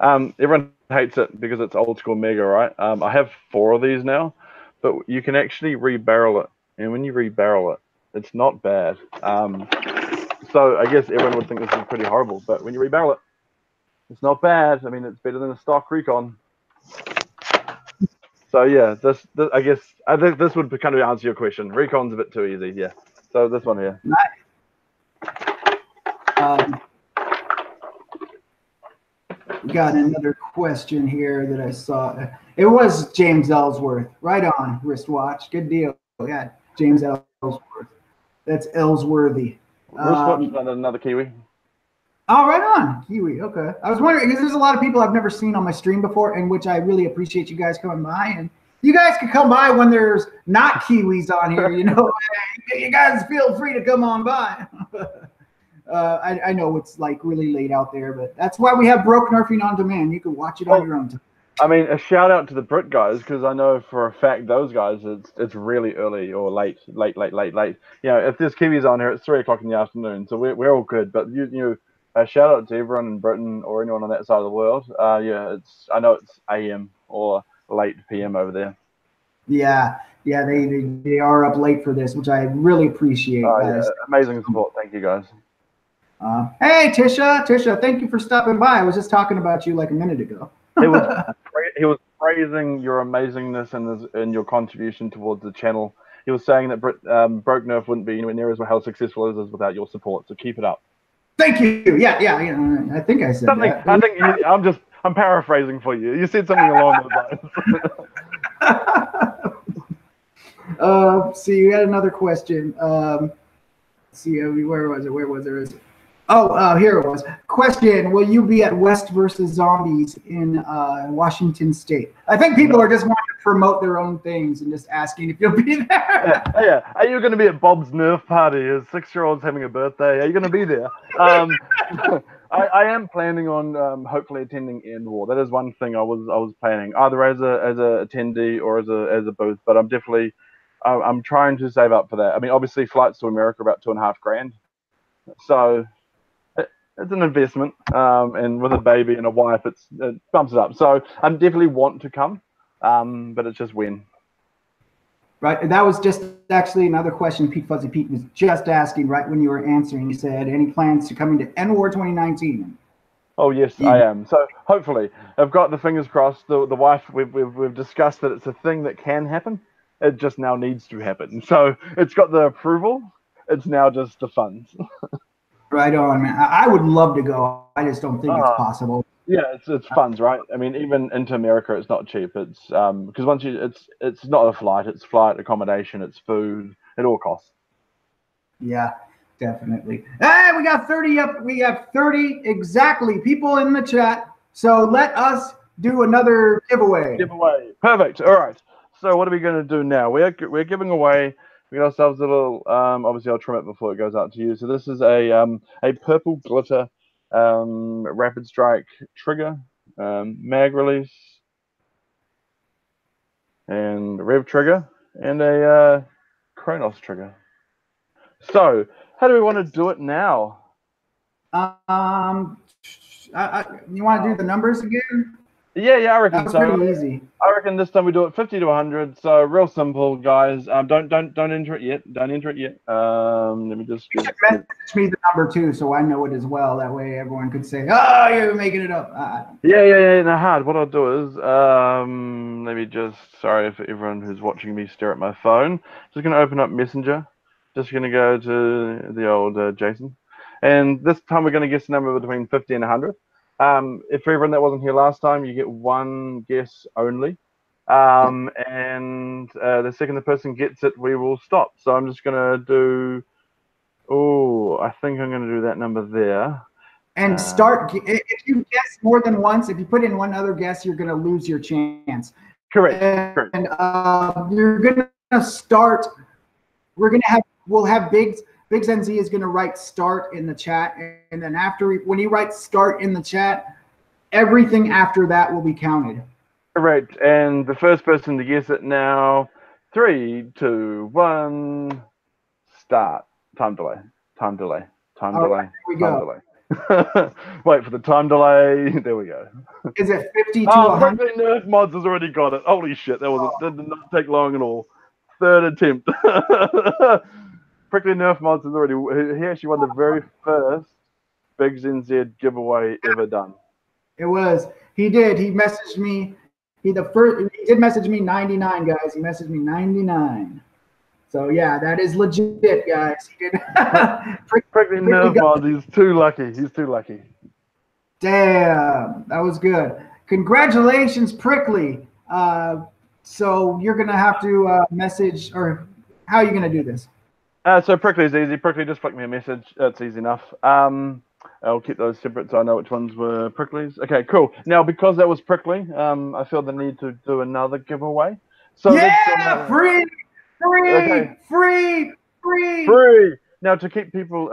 Everyone hates it because it's old school Mega, right? I have 4 of these now, but you can actually rebarrel it, and when you rebarrel it, it's not bad. So I guess everyone would think this is pretty horrible, but when you rebarrel it, it's not bad. I mean, it's better than a stock Recon. So yeah, this I guess I think this would kind of answer your question. Recon's a bit too easy, yeah. So this one here. Nice. We got another question here that I saw. It was James Ellsworth. Right on, wristwatch. Good deal. Yeah, James Ellsworth. That's Ellsworthy. Wristwatch, another Kiwi. Oh, right on, Kiwi. Okay. I was wondering because there's a lot of people I've never seen on my stream before, and which I really appreciate you guys coming by. And you guys can come by when there's not Kiwis on here. You know, you guys feel free to come on by. I know it's like really late out there, but that's why we have Broke Nerfing on demand. You can watch it on your own time. I mean, a shout out to the Brit guys, because I know for a fact those guys, it's really early or late. You know, if there's Kiwis on here, it's 3 o'clock in the afternoon, so we're all good. But you know, shout out to everyone in Britain or anyone on that side of the world. Yeah, I know it's AM or late PM over there. Yeah, they are up late for this, which I really appreciate. Guys. Yeah, amazing support. Thank you, guys. Hey, Tisha, thank you for stopping by. I was just talking about you like a minute ago. He was praising your amazingness and your contribution towards the channel. He was saying that Broke Nerf wouldn't be anywhere near as how successful as it is without your support. So keep it up. Thank you. Yeah. I think I said something. that. I think I'm paraphrasing for you. You said something along those lines. See, you got another question. See, where was it? Oh, here it was. Question: will you be at West versus Zombies in Washington State? I think people are just wanting to promote their own things and just asking if you'll be there. Yeah. Are you going to be at Bob's Nerf party? His 6-year-old's having a birthday. Are you going to be there? I am planning on hopefully attending End War. That is one thing I was planning, either as a attendee or as a booth. But I'm trying to save up for that. I mean, obviously flights to America are about $2.5 grand, so it's an investment. And with a baby and a wife, it bumps it up. So I definitely want to come, but it's just when. Right, and that was just actually another question Pete Fuzzy Pete was just asking right when you were answering. He said, any plans to coming to End War 2019? Oh, yes, I am. So hopefully, I've got the fingers crossed. The wife, we've discussed that it's a thing that can happen. It just now needs to happen. So it's got the approval. It's now just the funds. Right on, man. I would love to go. I just don't think it's possible. Yeah, it's funds, right? I mean, even into America, it's not cheap. It's because once it's not a flight. It's flight, accommodation, it's food. It all costs. Yeah, definitely. Hey, we got 30 up. We have 30 exactly people in the chat. So let us do another giveaway. Perfect. All right. So what are we going to do now? We're giving away. We got ourselves a little. Obviously, I'll trim it before it goes out to you. So this is a purple glitter rapid strike trigger, mag release, and rev trigger, and a Kronos trigger. So how do we want to do it now? You want to do the numbers again? Yeah, I reckon so. Pretty easy. I reckon this time we do it 50 to 100. So real simple, guys. Don't enter it yet. Let me just. You should message me the number too, so I know it as well. That way, everyone could say, "Oh, you're making it up." Yeah. No, hard. What I'll do is, let me just. Sorry for everyone who's watching me stare at my phone. Just gonna open up Messenger. Just gonna go to the old Jason, and this time we're gonna guess a number between 50 and 100. If for everyone that wasn't here last time, you get one guess only. And the second the person gets it, we will stop. So I'm just going to do, I think I'm going to do that number there. And start, if you guess more than once, if you put in one other guess, you're going to lose your chance. Correct. And you're going to start, we'll have Biggs BiggsNZ is going to write start in the chat, and then when he writes start in the chat, everything after that will be counted. Correct. And the first person to guess it now, 3, 2, 1, start. Time delay. Time delay. Time delay. Right, here we time go. delay. Wait for the time delay. There we go. Is it 50 to Oh, 100? Prickly Nerf Mods has already got it. Holy shit, that did not take long at all. Third attempt. Prickly Nerf Mods has already, he actually won the very first BiggsNZ giveaway ever done. It was. He did. He messaged me. He did message me 99, guys. He messaged me 99. So yeah, that is legit, guys. He did. Prickly Nerf Mods, he's too lucky. He's too lucky. Damn, that was good. Congratulations, Prickly. So you're gonna have to message, or how are you gonna do this? So Prickly is easy. Prickly, just flick me a message. It's easy enough. I'll keep those separate so I know which ones were Prickly's. Okay, cool. Now, because that was Prickly, I feel the need to do another giveaway. So yeah, free. Okay. Free. Now, to keep people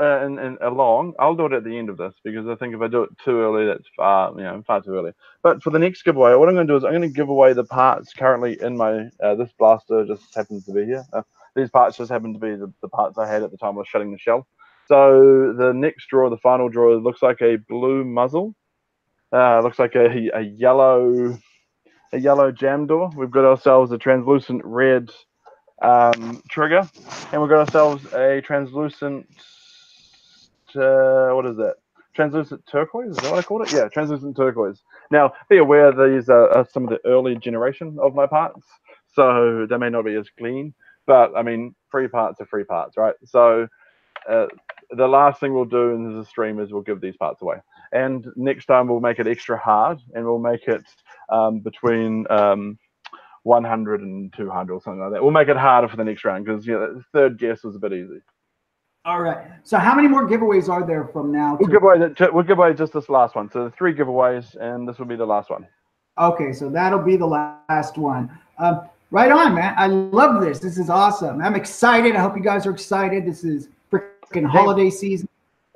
along, I'll do it at the end of this because I think if I do it too early, that's far too early. But for the next giveaway, what I'm going to do is I'm going to give away the parts currently in my, this blaster just happens to be here. These parts just happen to be the parts I had at the time I was shutting the shell. So the next drawer, the final drawer, looks like a blue muzzle. Looks like a yellow jam door. We've got ourselves a translucent red trigger, and we've got ourselves a translucent what is that? Translucent turquoise? Is that what I called it? Yeah, translucent turquoise. Now, be aware these are some of the early generation of my parts, so they may not be as clean, but I mean, free parts are free parts, right? So the last thing we'll do in the stream is we'll give these parts away, and next time we'll make it extra hard, and we'll make it between 100 and 200 or something like that. We'll make it harder for the next round because the third guess was a bit easy. All right. So how many more giveaways are there from now? We'll give away just this last one. So 3 giveaways, and this will be the last one. Okay, so that'll be the last one. Right on, man. I love this. This is awesome. I'm excited. I hope you guys are excited. This is freaking holiday season.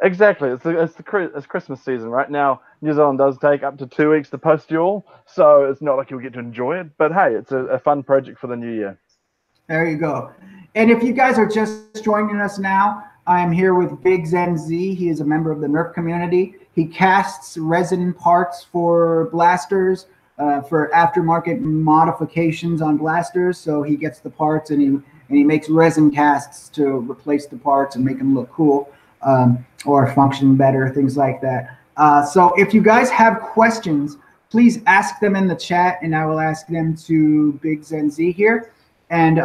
Exactly. It's Christmas season right now. New Zealand does take up to 2 weeks to post you all, so it's not like you'll get to enjoy it. But hey, it's a fun project for the new year. There you go. And if you guys are just joining us now, I am here with BiggsNZ. He is a member of the Nerf community. He casts resin parts for blasters, for aftermarket modifications on blasters. So he gets the parts and he makes resin casts to replace the parts and make them look cool. Or function better, things like that. So if you guys have questions, please ask them in the chat, and I will ask them to BiggsNZ here. And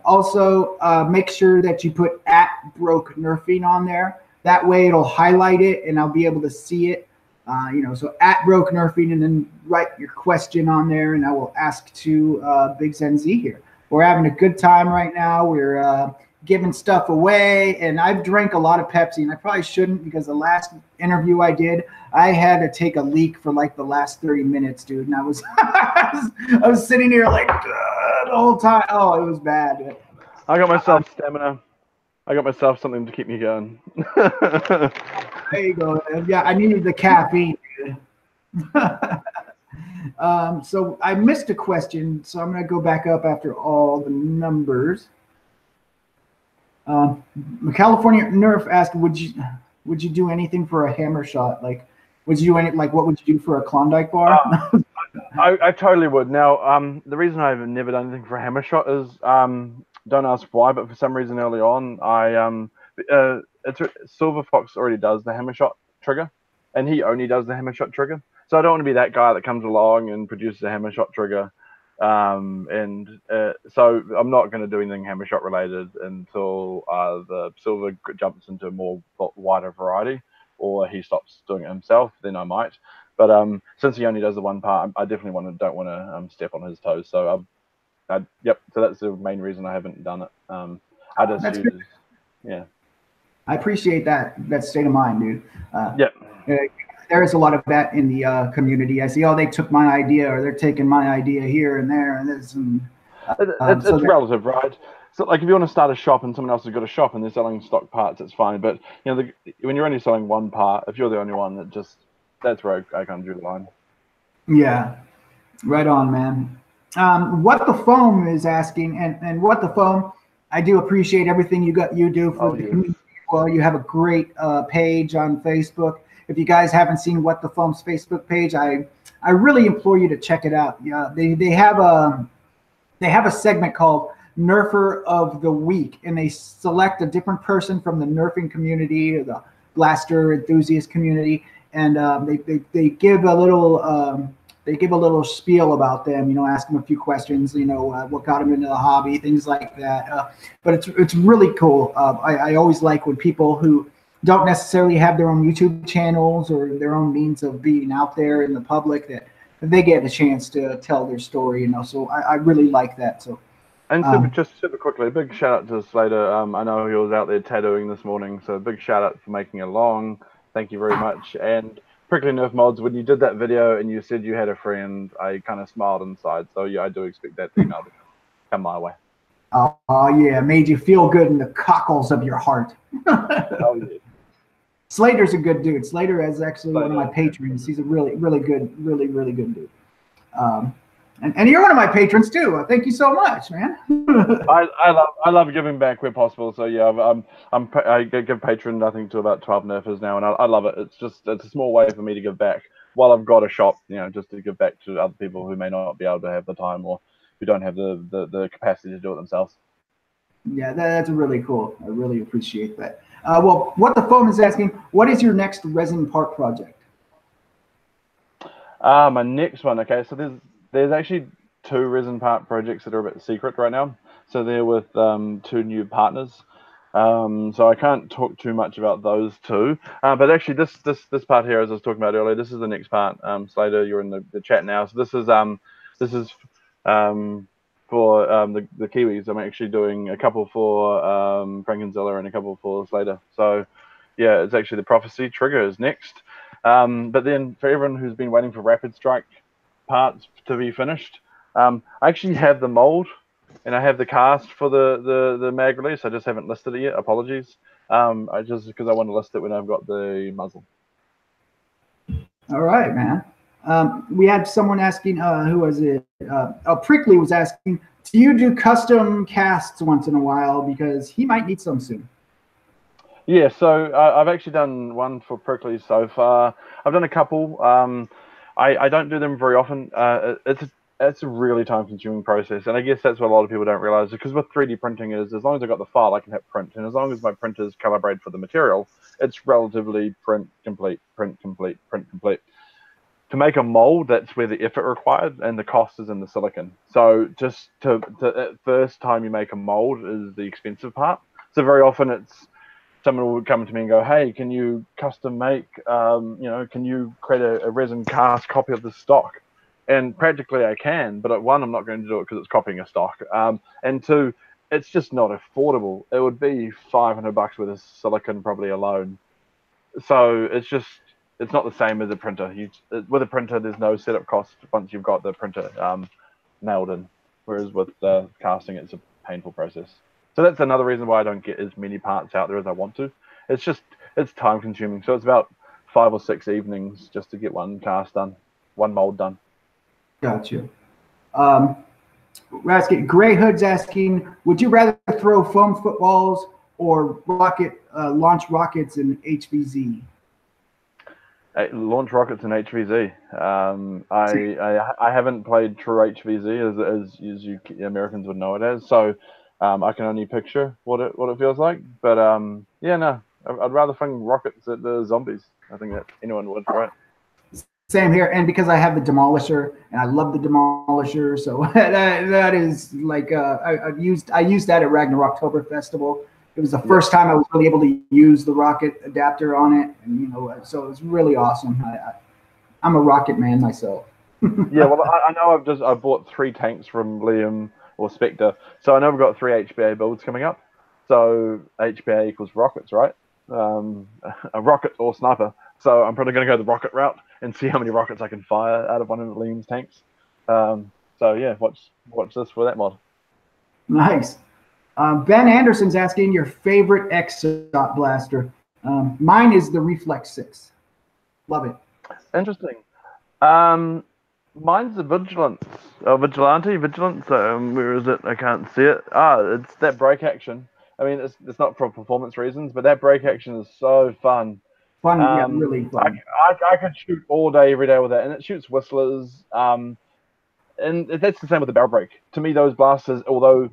also make sure that you put @BrokeNerfing on there. That way it'll highlight it, and I'll be able to see it. So @BrokeNerfing, and then write your question on there, and I will ask to BiggsNZ here. We're having a good time right now. We're giving stuff away, and I've drank a lot of Pepsi, and I probably shouldn't because the last interview I did, I had to take a leak for like the last 30 minutes, dude, and I was I was sitting here like the whole time. Oh, it was bad. I got myself stamina. I got myself something to keep me going. There you go. Yeah, I needed the caffeine, dude. So I missed a question, so I'm gonna go back up after all the numbers. California Nerf asked, would you do anything for a hammer shot? Like, would you do any, like, what would you do for a Klondike bar? I totally would. Now, the reason I've never done anything for a hammer shot is, don't ask why, but for some reason early on, Silver Fox already does the hammer shot trigger, and he only does the hammer shot trigger. So I don't want to be that guy that comes along and produces a hammer shot trigger. So I'm not going to do anything hammer shot related until the Silver jumps into a more wider variety, or he stops doing it himself. Then I might. But since he only does the one part, I definitely don't want to step on his toes. So yep. So that's the main reason I haven't done it. I just use, yeah. I appreciate that state of mind, dude. Yep. There is a lot of that in the community. I see, oh, they took my idea, or they're taking my idea here and there, and this. And, it's relative, right? so like if you want to start a shop and someone else has got a shop and they're selling stock parts, it's fine. But you know, when you're only selling one part, if you're the only one, that's where I kind of drew the line. Yeah, right on, man. What the foam is asking, and what the foam, I do appreciate everything you do for the community. Well, you have a great page on Facebook. If you guys haven't seen What the Foam's Facebook page, I really implore you to check it out. Yeah, they have a segment called Nerfer of the Week, and they select a different person from the nerfing community or the blaster enthusiast community, and they give a little spiel about them, ask them a few questions, what got them into the hobby, things like that. But it's really cool. I always like when people who don't necessarily have their own YouTube channels or their own means of being out there in the public, that they get a chance to tell their story, so I really like that. So, and just super quickly, big shout out to Slaedur. I know he was out there tattooing this morning, so big shout out for making it long. Thank you very much. And Prickly Nerf Mods, when you did that video and you said you had a friend, I kind of smiled inside. So yeah, I do expect that email to come my way. Oh yeah, made you feel good in the cockles of your heart. Oh yeah. Slater's a good dude. Slater is actually one of my patrons. He's a really good dude. And you're one of my patrons too. Thank you so much, man. I love giving back where possible. So yeah, I give Patron I think to about 12 nerfers now, and I love it. It's a small way for me to give back while I've got a shop. Just to give back to other people who may not be able to have the time or who don't have the capacity to do it themselves. Yeah, that's really cool. I really appreciate that. Well, what the foam is asking, what is your next resin part project? My next one. Okay, so there's actually 2 resin part projects that are a bit secret right now. So they're with 2 new partners. So I can't talk too much about those 2. But actually, this part here, as I was talking about earlier, this is the next part. Slaedur, you're in the chat now. So this is for the Kiwis. I'm actually doing a couple for Frankenzilla and a couple for Slaedur. So yeah, it's actually the Prophecy Trigger is next. But then for everyone who's been waiting for Rapid Strike parts to be finished, I actually have the mold and I have the cast for the mag release. I just haven't listed it yet. Apologies. Because I want to list it when I've got the muzzle. All right, man. We had someone asking, who was it? Prickly was asking, do you do custom casts once in a while? Because he might need some soon. Yeah, so I've actually done one for Prickly so far. I've done a couple. I don't do them very often. It's a really time-consuming process, and I guess that's what a lot of people don't realize. Because with 3D printing is, as long as I got the file, I can hit print, and as long as my print is calibrated for the material, it's relatively print complete. To make a mold, that's where the effort required and the cost is in the silicon. So just at first time you make a mold is the expensive part. So very often it's someone would come to me and go, hey, can you custom make, can you create a resin cast copy of the stock? And practically I can, but at 1, I'm not going to do it because it's copying a stock. And 2, it's just not affordable. It would be $500 with a silicon probably alone. So it's not the same as a printer. With a printer, there's no setup cost once you've got the printer nailed in. Whereas with casting, it's a painful process. So that's another reason why I don't get as many parts out there as I want to. It's time consuming. So it's about 5 or 6 evenings just to get one cast done, one mold done. Gotcha. We're asking, Gray Hood's asking, would you rather throw foam footballs or launch rockets in HVZ? Launch rockets in HVZ. I haven't played true HVZ as you Americans would know it as, so I can only picture what it feels like. But yeah, no, I'd rather fling rockets at the zombies. I think that anyone would, right? Same here, and because I have the Demolisher, and I love the Demolisher, so that is like I used that at Ragnaroktober Festival. It was the first time I was really able to use the rocket adapter on it, and so it was really awesome. I'm a rocket man myself. Yeah, well, I know I bought 3 tanks from Liam or Spectre, so I know we've got 3 HBA builds coming up. So HBA equals rockets, right? A rocket or sniper. So I'm probably going to go the rocket route and see how many rockets I can fire out of one of Liam's tanks. So yeah, watch this for that mod. Nice. Ben Anderson's asking your favorite X-Shot blaster. Mine is the Reflex 6. Love it. Interesting. Mine's the Vigilance. Vigilante. Where is it? I can't see it. It's that break action. I mean, it's not for performance reasons, but that break action is so fun. Fun, yeah, really fun. I could shoot all day, every day with that, and it shoots whistlers. And that's the same with the barrel break. To me, those blasters, although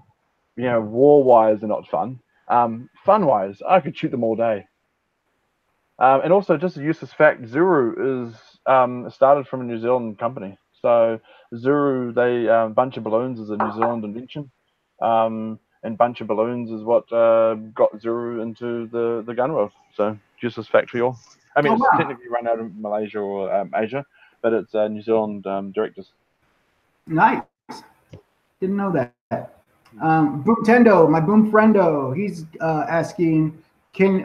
war-wise are not fun, fun-wise, I could shoot them all day. And also, just a useless fact, Zuru is started from a New Zealand company. So Zuru, a bunch of balloons is a New Zealand invention. And bunch of balloons is what got Zuru into the gun world. So useless fact for you all. I mean, it's technically run out of Malaysia or Asia, but it's New Zealand directors. Nice. Didn't know that. Boomtendo, my boom friendo, he's asking, can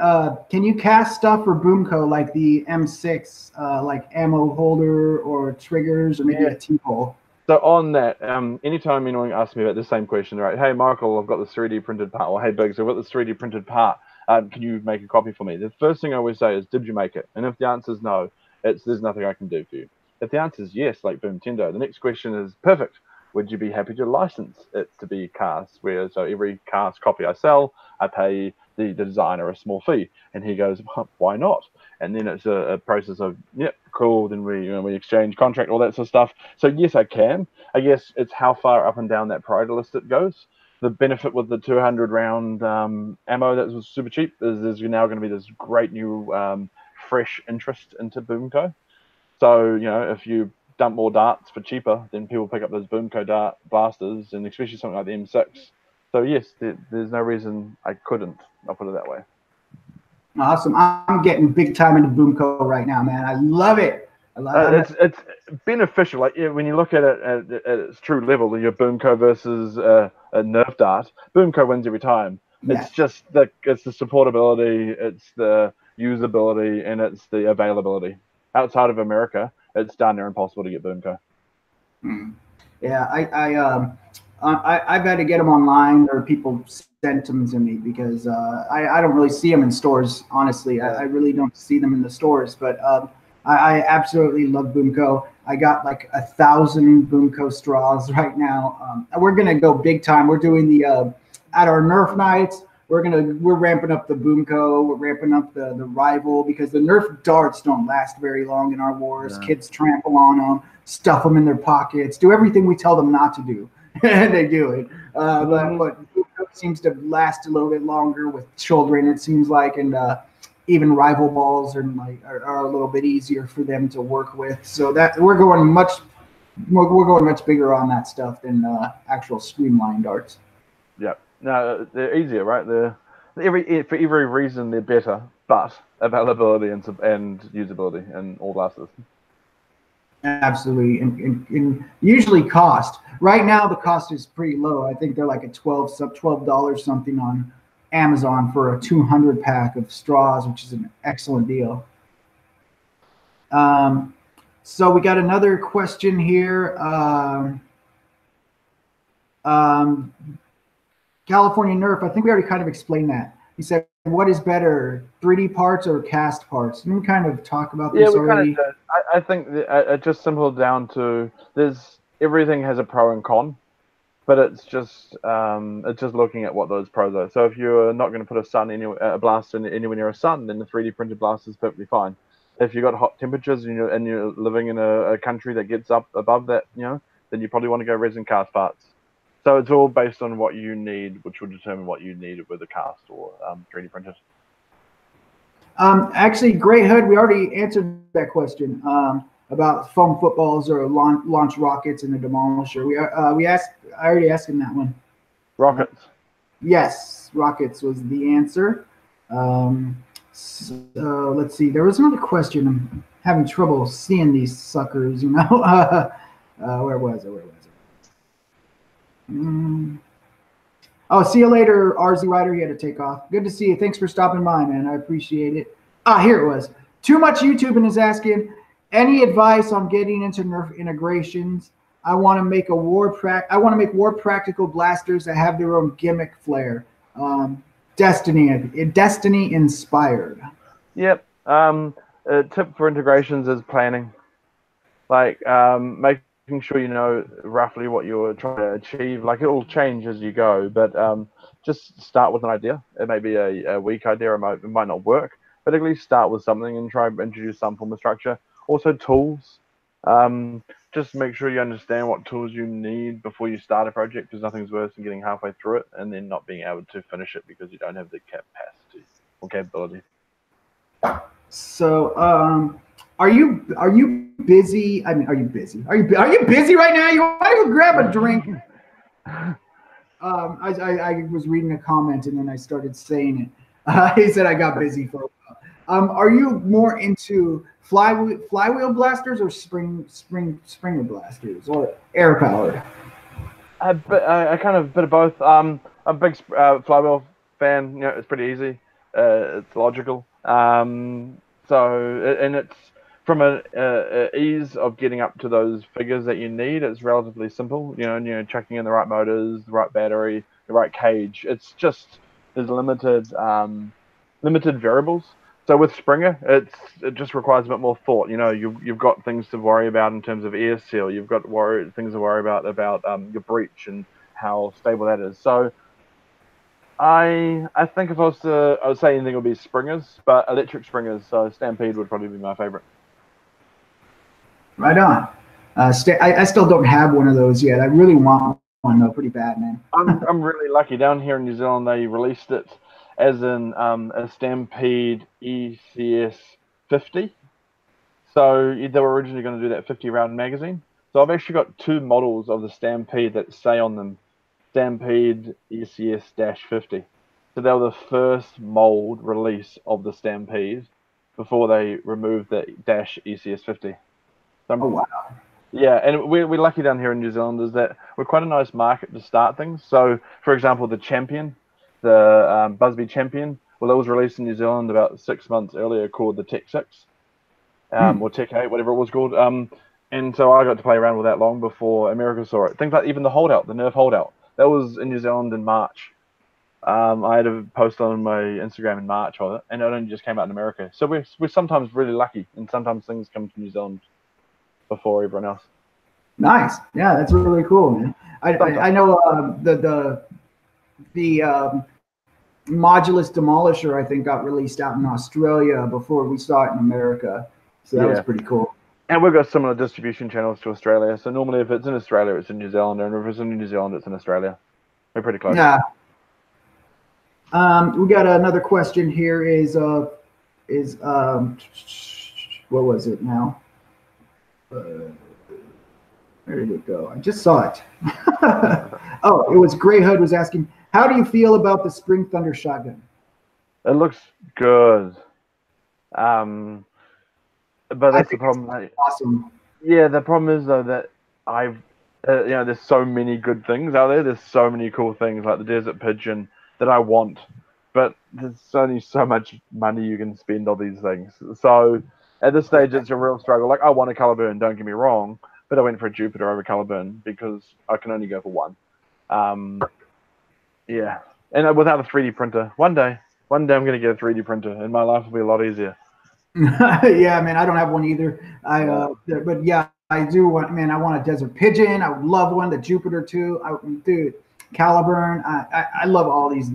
you cast stuff for Boomco like the M6, like ammo holder or triggers or maybe a T-hole? So on that, anytime anyone asks me about the same question, right? Hey, Michael, I've got this 3D printed part. Or hey, Biggs, I've got this 3D printed part. Can you make a copy for me? The first thing I always say is, did you make it? And if the answer is no, there's nothing I can do for you. If the answer is yes, like Boomtendo, the next question is, perfect. Would you be happy to license it to be cast? So every cast copy I sell, I pay the designer a small fee. And he goes, well, why not? And then it's a process of, yep, cool. Then we exchange contract, all that sort of stuff. So yes, I can. I guess it's how far up and down that priority list it goes. The benefit with the 200 round ammo that was super cheap is there's now going to be this great new fresh interest into Boomco. So if you dump more darts for cheaper, then people pick up those Boomco dart blasters, and especially something like the M6. So yes, there's no reason I couldn't. I'll put it that way. Awesome. I'm getting big time into Boomco right now, man. I love it. It's beneficial. Like when you look at it at its true level, your Boomco versus a Nerf dart, Boomco wins every time. Yeah. It's just it's the supportability, it's the usability, and it's the availability. Outside of America, it's darn near impossible to get Boomco. Yeah, I've had to get them online, or people sent them to me because I don't really see them in stores. Honestly, yeah. I really don't see them in the stores. But I absolutely love Boomco. I got like 1,000 Boomco straws right now. We're gonna go big time. We're doing the at our Nerf nights. We're ramping up the Boomco. We're ramping up the rival, because the Nerf darts don't last very long in our wars. Yeah. Kids trample on them, stuff them in their pockets, do everything we tell them not to do, and they do it. But Boomco seems to last a little bit longer with children, it seems like, and even rival balls are a little bit easier for them to work with. So that we're going much bigger on that stuff than actual streamlined darts. Yeah. No, they're easier, right? For every reason they're better, but availability and usability and all blasters. Absolutely, and usually cost. Right now, the cost is pretty low. I think they're like at $12 something on Amazon for a 200 pack of straws, which is an excellent deal. So we got another question here. California Nerf, I think we already kind of explained that. He said, what is better, 3D parts or cast parts? Didn't we kind of talk about this already? Kind of, I think it just simple down to everything has a pro and con, but it's just looking at what those pros are. So if you're not going to put a blaster anywhere near a sun, then the 3D printed blaster is perfectly fine. If you've got hot temperatures and you're living in a country that gets up above that, then you probably want to go resin cast parts. So it's all based on what you need, which will determine what you need with a cast or 3D printed. Actually, Grey Hood, we already answered that question about foam footballs or launch rockets in the Demolisher. I already asked him that one. Rockets. Yes, rockets was the answer. So let's see. There was another question. I'm having trouble seeing these suckers. Where was it? Oh, see you later, RZ Rider. He had to take off. Good to see you. Thanks for stopping by, man. I appreciate it. Here it was. Too much YouTubing is asking, any advice on getting into Nerf integrations? I want to make war practical blasters that have their own gimmick flair. Destiny inspired. Yep. A tip for integrations is planning. Like making sure you know roughly what you're trying to achieve. Like it will change as you go, but just start with an idea. It may be a weak idea, it might not work, but at least start with something and try and introduce some form of structure. Also tools. Just make sure you understand what tools you need before you start a project, because nothing's worse than getting halfway through it and then not being able to finish it because you don't have the capacity or capability. So, are you busy? I mean, are you busy? Are you busy right now? You want to go grab a drink? I was reading a comment and then I started saying it. He said I got busy for a while. Are you more into flywheel blasters or springer blasters or air powered? I kind of bit of both. I'm a big flywheel fan. You know, it's pretty easy. It's logical. And it's from a ease of getting up to those figures that you need. It's relatively simple. You know, chucking in the right motors, the right battery, the right cage. It's just there's limited variables. So with Springer, it just requires a bit more thought. You know, you've got things to worry about in terms of air seal. You've got things to worry about your breech and how stable that is. So I think if I would say anything would be Springers, but electric Springers. So Stampede would probably be my favorite. Right on. I still don't have one of those yet. I really want one though, pretty bad, man. I'm really lucky. Down here in New Zealand, they released it as in a Stampede ECS 50. So they were originally going to do that 50 round magazine. So I've actually got two models of the Stampede that say on them Stampede ECS-50. So they were the first mold release of the Stampede before they removed the dash ECS-50. So oh wow. Yeah, and we're lucky down here in New Zealand is that we're quite a nice market to start things. So, for example, the Champion, the Busby Champion, well, it was released in New Zealand about 6 months earlier called the Tech 6, or Tech 8, whatever it was called. And so I got to play around with that long before America saw it. Things like even the Holdout, the Nerf Holdout, that was in New Zealand in March. I had a post on my Instagram in March of it, and it only just came out in America. So we're sometimes really lucky, and sometimes things come to New Zealand before everyone else. Nice. Yeah, that's really cool, man. I know the Modulus Demolisher, I think, got released out in Australia before we saw it in America. So that was pretty cool. And we've got similar distribution channels to Australia. So normally if it's in Australia, it's in New Zealand. And if it's in New Zealand, it's in Australia. We're pretty close. Yeah. We got another question here is what was it now? Where did it go? I just saw it. Oh, it was Grey Hood was asking, how do you feel about the Spring Thunder shotgun? It looks good. But that's the problem. Awesome. Yeah, the problem is though that there's so many good things out there. There's so many cool things like the Desert Pigeon that I want, but there's only so much money you can spend on these things. So at this stage, it's a real struggle. Like I want a color burn, don't get me wrong, but I went for a Jupiter over color burn because I can only go for one. Yeah, and without a 3D printer, one day I'm going to get a 3D printer, and my life will be a lot easier. Yeah, man, I don't have one either. But yeah, I do want. Man, I want a Desert Pigeon. I would love one. The Jupiter too. Dude, Caliburn. I love all these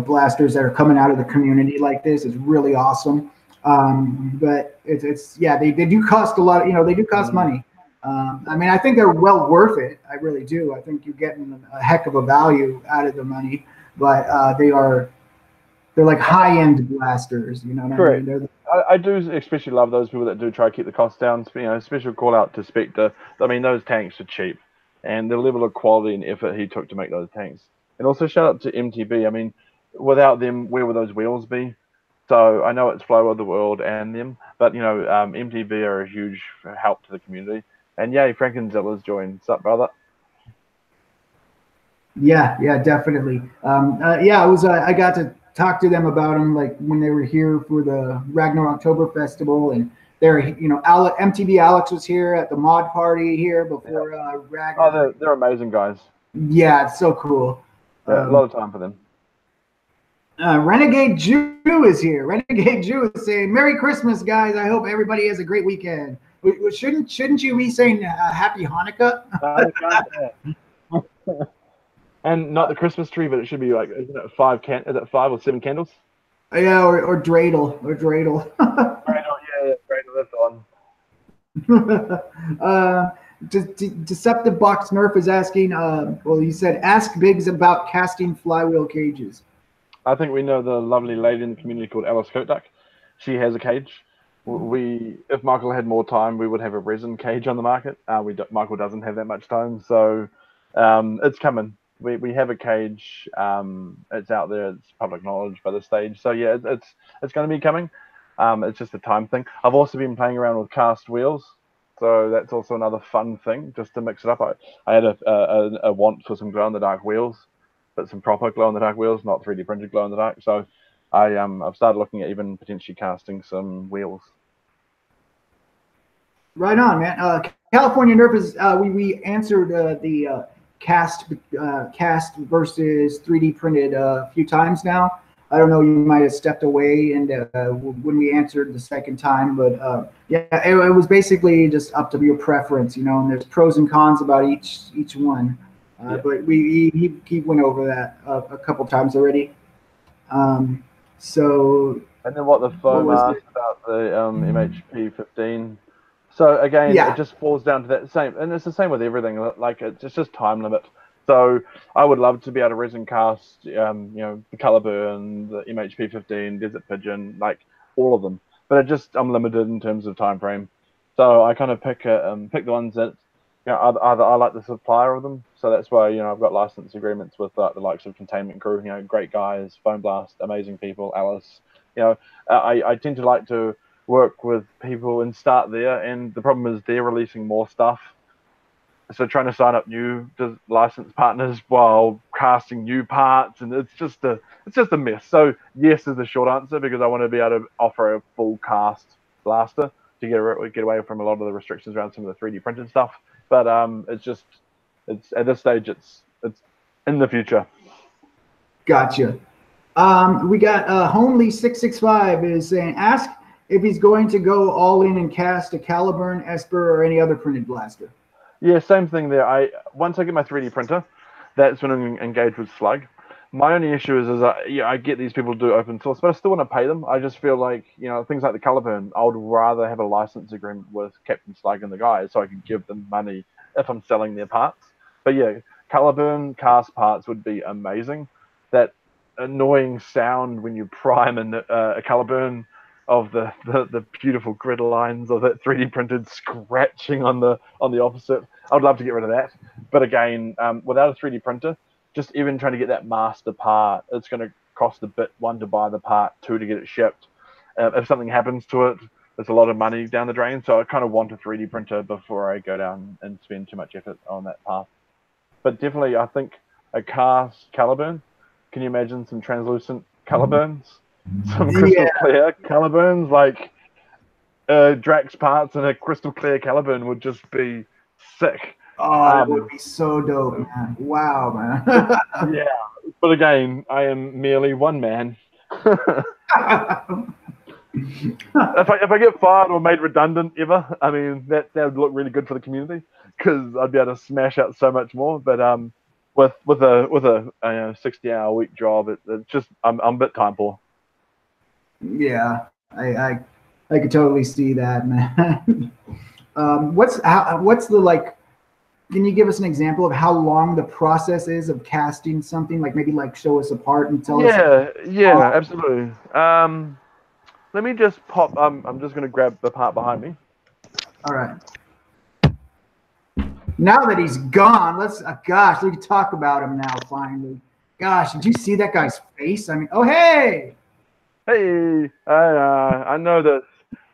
blasters that are coming out of the community like this. It's really awesome. But they do cost a lot. They do cost money. I mean, I think they're well worth it. I really do. I think you're getting a heck of a value out of the money. But they're like high-end blasters, you know what I mean? I do especially love those people that do try to keep the costs down. Special call out to Spectre. I mean, those tanks are cheap, and the level of quality and effort he took to make those tanks. And also shout out to MTB. I mean, without them, where would those wheels be? So I know it's Flow of the World and them, but MTB are a huge help to the community. And yay, Frankenzilla's joined. What's up, brother? Yeah, definitely. I got to talk to them about them like when they were here for the Ragnar October Festival, and they're MTV Alex was here at the mod party here before Ragnar. Oh, they're amazing guys. Yeah, it's so cool. Yeah, a lot of time for them. Renegade Jew is here. Renegade Jew is saying, "Merry Christmas, guys. I hope everybody has a great weekend." Shouldn't you be saying Happy Hanukkah? And not the Christmas tree, but it should be like, isn't it 5 or 7 candles? Yeah, or dreidel, or dreidel. Dreidel, yeah, dreidel, that's the one. Deceptive Box Nerf is asking, well, he said, ask Biggs about casting flywheel cages. I think we know the lovely lady in the community called Alice Coatduck. She has a cage. If Michael had more time, we would have a resin cage on the market. Michael doesn't have that much time, so it's coming. We have a cage. It's out there. It's public knowledge by this stage. So yeah, it's going to be coming. It's just a time thing. I've also been playing around with cast wheels, so that's also another fun thing just to mix it up. I had a want for some glow in the dark wheels, but some proper glow in the dark wheels, not 3D printed glow in the dark. So I've started looking at even potentially casting some wheels. Right on, man. California Nerf is we answered the cast versus 3D printed a few times now. I don't know, you might have stepped away and when we answered the second time, but yeah, it was basically just up to your preference, you know, and there's pros and cons about each one. Yeah. But he went over that a couple times already. So. And then what the foam asked about the MHP15. So again, yeah, it just falls down to that same, and it's the same with everything. Like it's just time limit. So I would love to be able to resin cast, you know, the Color Burn, the MHP15, Desert Pigeon, like all of them. But I'm limited in terms of time frame. So I kind of pick the ones that, you know, either I like the supplier of them. So that's why, you know, I've got license agreements with the likes of Containment Crew, you know, great guys, Foam Blast, amazing people, Alice. You know, I tend to like to work with people and start there, and the problem is they're releasing more stuff, so trying to sign up new licensed partners while casting new parts, and it's just a mess. So yes is the short answer, because I want to be able to offer a full cast blaster to get away from a lot of the restrictions around some of the 3D printed stuff. But it's at this stage it's in the future. Gotcha. We got Homely665 is saying, ask if he's going to go all in and cast a Caliburn, Esper, or any other printed blaster. Yeah, same thing there. Once I get my 3D printer, that's when I'm engaged with Slug. My only issue is I get these people to do open source, but I still want to pay them. I just feel like, you know, things like the Caliburn, I would rather have a license agreement with Captain Slug and the guys so I can give them money if I'm selling their parts. But yeah, Caliburn cast parts would be amazing. That annoying sound when you prime a Caliburn of the beautiful grid lines of that 3D printed scratching on the opposite. I would love to get rid of that. But again, without a 3D printer, just even trying to get that master part, it's going to cost a bit, 1, to buy the part, 2, to get it shipped. If something happens to it, there's a lot of money down the drain. So I kind of want a 3D printer before I go down and spend too much effort on that path. But definitely, I think a cast Caliburn. Can you imagine some translucent Caliburns? Some crystal clear Caliburns, like Drax parts and a crystal clear Caliburn would just be sick. Oh, it would be so dope, man. Wow, man. Yeah, but again, I am merely one man. If I get fired or made redundant ever, I mean, that would look really good for the community, because I'd be able to smash out so much more. But with a 60-hour week job, it's just I'm a bit time poor. Yeah, I could totally see that, man. What's the, like, can you give us an example of how long the process is of casting something? Like maybe like show us a part and tell us. Yeah, absolutely. Let me just pop. I'm just gonna grab the part behind me. All right. Now that he's gone, let's. Gosh, we can talk about him now. Finally. Gosh, did you see that guy's face? I mean, oh hey. Hey, I know this.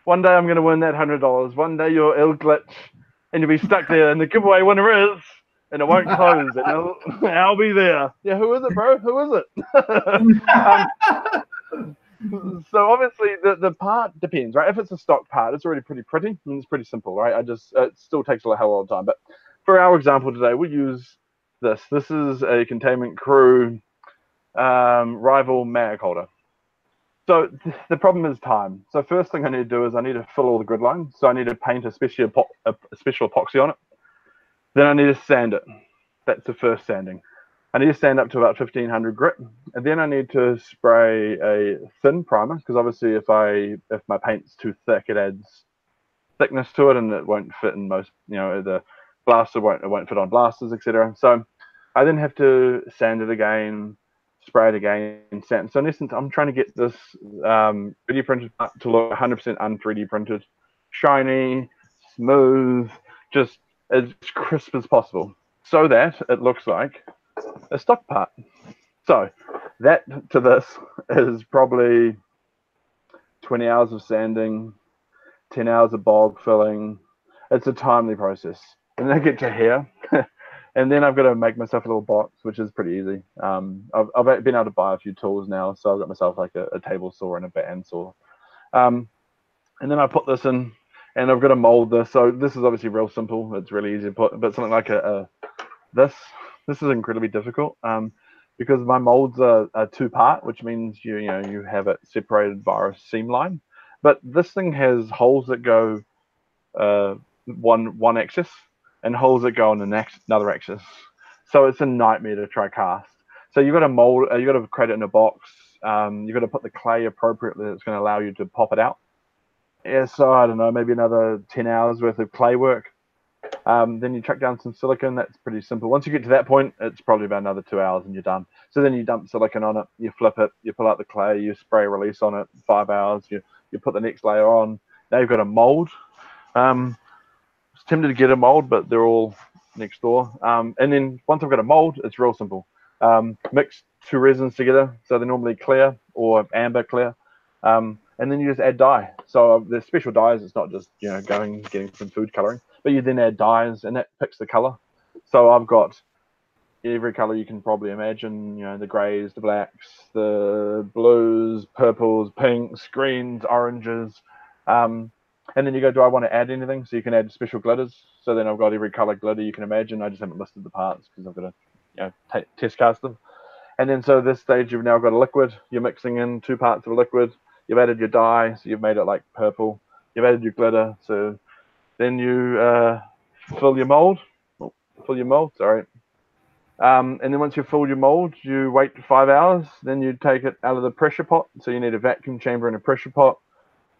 One day I'm going to win that $100. One day you'll glitch, and you'll be stuck there, and the giveaway winner is, and it won't close, and I'll be there. Yeah, who is it, bro? Who is it? So obviously the part depends, right? If it's a stock part, it's already pretty, and it's pretty simple, right? It still takes a hell of a lot of time. But for our example today, we use This is a Containment Crew rival mag holder. So the problem is time. So first thing I need to do is I need to fill all the grid lines. So I need to paint a special epoxy on it. Then I need to sand it. That's the first sanding. I need to sand up to about 1500 grit, and then I need to spray a thin primer, because obviously if my paint's too thick, it adds thickness to it, and it won't fit in most, the blaster won't fit on blasters, etc. So I then have to sand it again, spray it again, sand. So in essence, I'm trying to get this 3D printed to look 100% un-3D printed, shiny, smooth, just as crisp as possible, so that it looks like a stock part. So that to this is probably 20 hours of sanding, 10 hours of bog filling. It's a timely process. And then I get to here, and then I've got to make myself a little box, which is pretty easy. I've been able to buy a few tools now, so I've got myself like a table saw and a band saw. And then I put this in, and I've got to mold this. So this is obviously real simple. It's really easy to put, but something like this is incredibly difficult, because my molds are two-part, which means you have it separated by a seam line. But this thing has holes that go one axis and holes that go on another axis. So it's a nightmare to try cast. So you've got to mold, you've got to create it in a box. You've got to put the clay appropriately that's going to allow you to pop it out. Yeah, so I don't know, maybe another 10 hours worth of clay work. Then you chuck down some silicone. That's pretty simple. Once you get to that point, it's probably about another 2 hours and you're done. So then you dump silicone on it, you flip it, you pull out the clay, you spray release on it, 5 hours, you put the next layer on. Now you've got a mold. I was tempted to get a mold, but they're all next door. And then once I've got a mold, it's real simple. Mix two resins together, so they're normally clear or amber clear. And then you just add dye. So there's special dyes. It's not just getting some food coloring, but you then add dyes, and that picks the color. So I've got every color you can probably imagine. The grays, the blacks, the blues, purples, pinks, greens, oranges. And then you go, do I want to add anything? So you can add special glitters. So then I've got every color glitter you can imagine. I just haven't listed the parts because I've got to test cast them. And then so this stage, you've now got a liquid. You're mixing in 2 parts of a liquid. You've added your dye, so you've made it like purple. You've added your glitter, so then you fill your mold. Sorry. And then once you've filled your mold, you wait 5 hours. Then you take it out of the pressure pot. So you need a vacuum chamber and a pressure pot.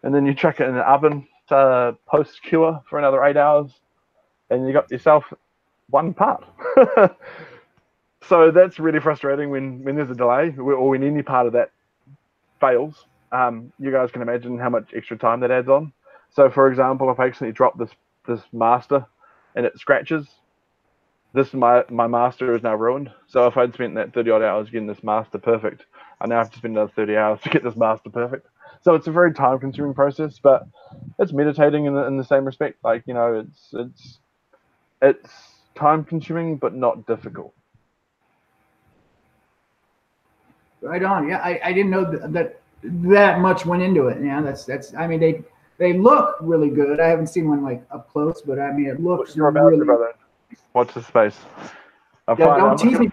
And then you chuck it in the oven to post-cure for another 8 hours. And you got yourself 1 part. So that's really frustrating when there's a delay or when any part of that fails. You guys can imagine how much extra time that adds on. So for example, if I accidentally drop this master and it scratches, my master is now ruined. So if I'd spent that 30 odd hours getting this master perfect, I now have to spend another 30 hours to get this master perfect. So it's a very time consuming process, but it's meditating in the same respect. Like, it's time consuming, but not difficult. Right on. Yeah, I didn't know that much went into it. Yeah, that's. I mean, they look really good. I haven't seen one like up close, but I mean, it looks really. Brother. Watch the space. Don't tease me.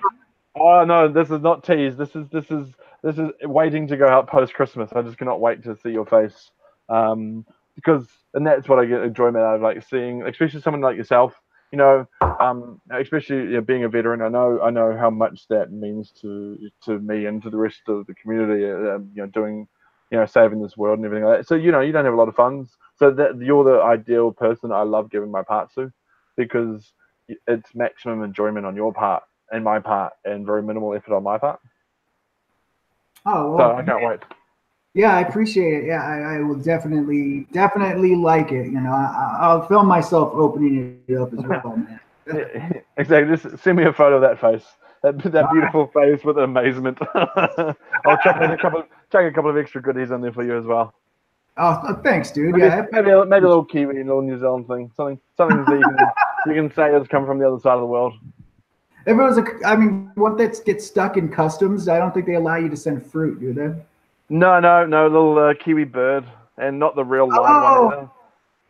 Oh no, this is not tease. This is waiting to go out post Christmas. I just cannot wait to see your face, because that's what I get enjoyment out of, like seeing, especially someone like yourself. Especially being a veteran, I know how much that means to me and to the rest of the community. Doing, saving this world and everything like that. So you don't have a lot of funds, so that you're the ideal person I love giving my parts to, because it's maximum enjoyment on your part and my part, and very minimal effort on my part. Oh, well, so I can't wait. Yeah, I appreciate it. Yeah, I will definitely like it. I'll film myself opening it up as well, man. Exactly. Just send me a photo of that face, that beautiful face with amazement. I'll chuck a couple of extra goodies in there for you as well. Oh, thanks, dude. Maybe a little Kiwi, a little New Zealand thing, something that you can say has come from the other side of the world. If it was one that gets stuck in customs, I don't think they allow you to send fruit, do they? No, little kiwi bird, and not the real live one either.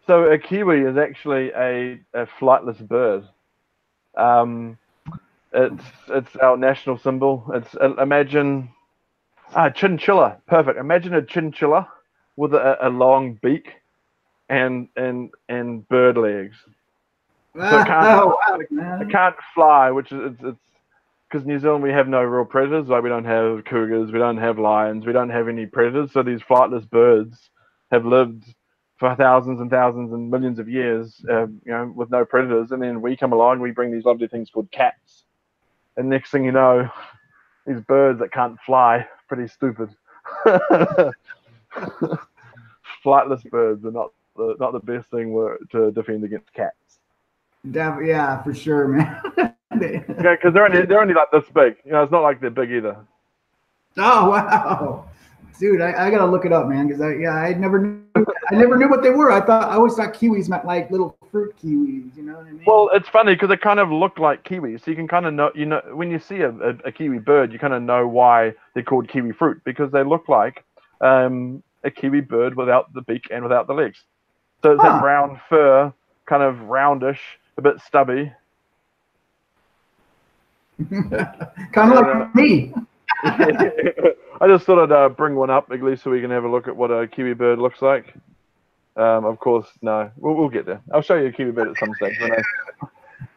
So a kiwi is actually a flightless bird. It's our national symbol. It's imagine chinchilla. Perfect. Imagine a chinchilla with a long beak and bird legs. So Wow, it man. can't fly, which is it's because New Zealand we have no real predators. Like we don't have cougars, we don't have lions, we don't have any predators. So these flightless birds have lived for thousands and thousands and millions of years, with no predators. And then we come along, we bring these lovely things called cats, and next thing you know, these birds that can't fly, pretty stupid. Flightless birds are not the best thing to defend against cats. Yeah, for sure, man. Yeah, because they're only like this big. It's not like they're big either. Oh wow, dude, I gotta look it up, man, because I never knew what they were. I always thought kiwis meant like little fruit kiwis. You know what I mean? Well, it's funny because they kind of look like kiwis, so you can kind of know. When you see a kiwi bird, you kind of know why they're called kiwi fruit, because they look like a kiwi bird without the beak and without the legs. So it's that brown fur, kind of roundish, a bit stubby. Kind of like me. I just thought I'd bring one up at least so we can have a look at what a kiwi bird looks like. Of course, no, we'll get there. I'll show you a kiwi bird at some stage.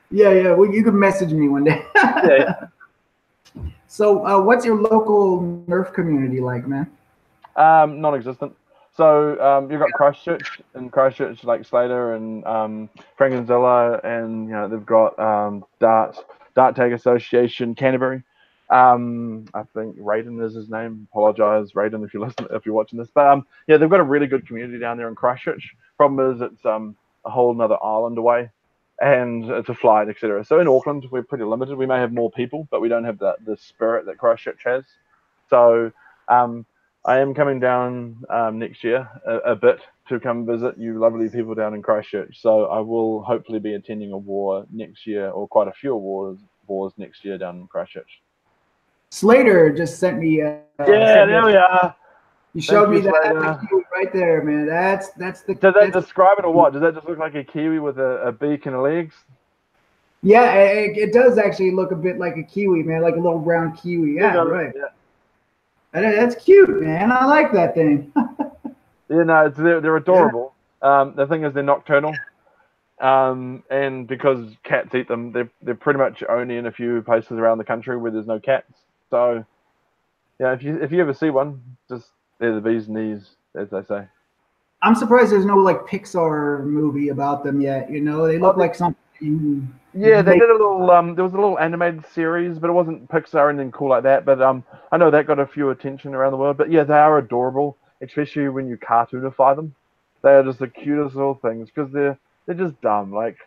Yeah. Well, you can message me one day. Yeah. So, what's your local Nerf community like, man? Non-existent. So you've got Christchurch, and Christchurch like Slaedur and FriendMail, and they've got Dart Tag Association Canterbury. I think Raiden is his name. Apologise, Raiden, if you're watching this. But they've got a really good community down there in Christchurch. Problem is, it's a whole another island away, and it's a flight, etc. So in Auckland, we're pretty limited. We may have more people, but we don't have the spirit that Christchurch has. So I am coming down next year a bit to come visit you lovely people down in Christchurch. So I will hopefully be attending a war next year, or quite a few wars next year down in Christchurch. Slaedur just sent me. There we are. You showed me that right there, man. That's the. Does that describe it or what? Does that just look like a kiwi with a beak and legs? Yeah, it does actually look a bit like a kiwi, man, like a little brown kiwi. Yeah, right. Yeah. That's cute, man. I like that thing. They're adorable. Yeah. The thing is, they're nocturnal, and because cats eat them, they're pretty much only in a few places around the country where there's no cats. So, if you ever see one, they're the bee's knees, as they say. I'm surprised there's no like Pixar movie about them yet. They look like something. Yeah, they did a little. There was a little animated series, but it wasn't Pixar or anything cool like that. But I know that got a few attention around the world. But yeah, they are adorable, especially when you cartoonify them. They are just the cutest little things because they're just dumb. Like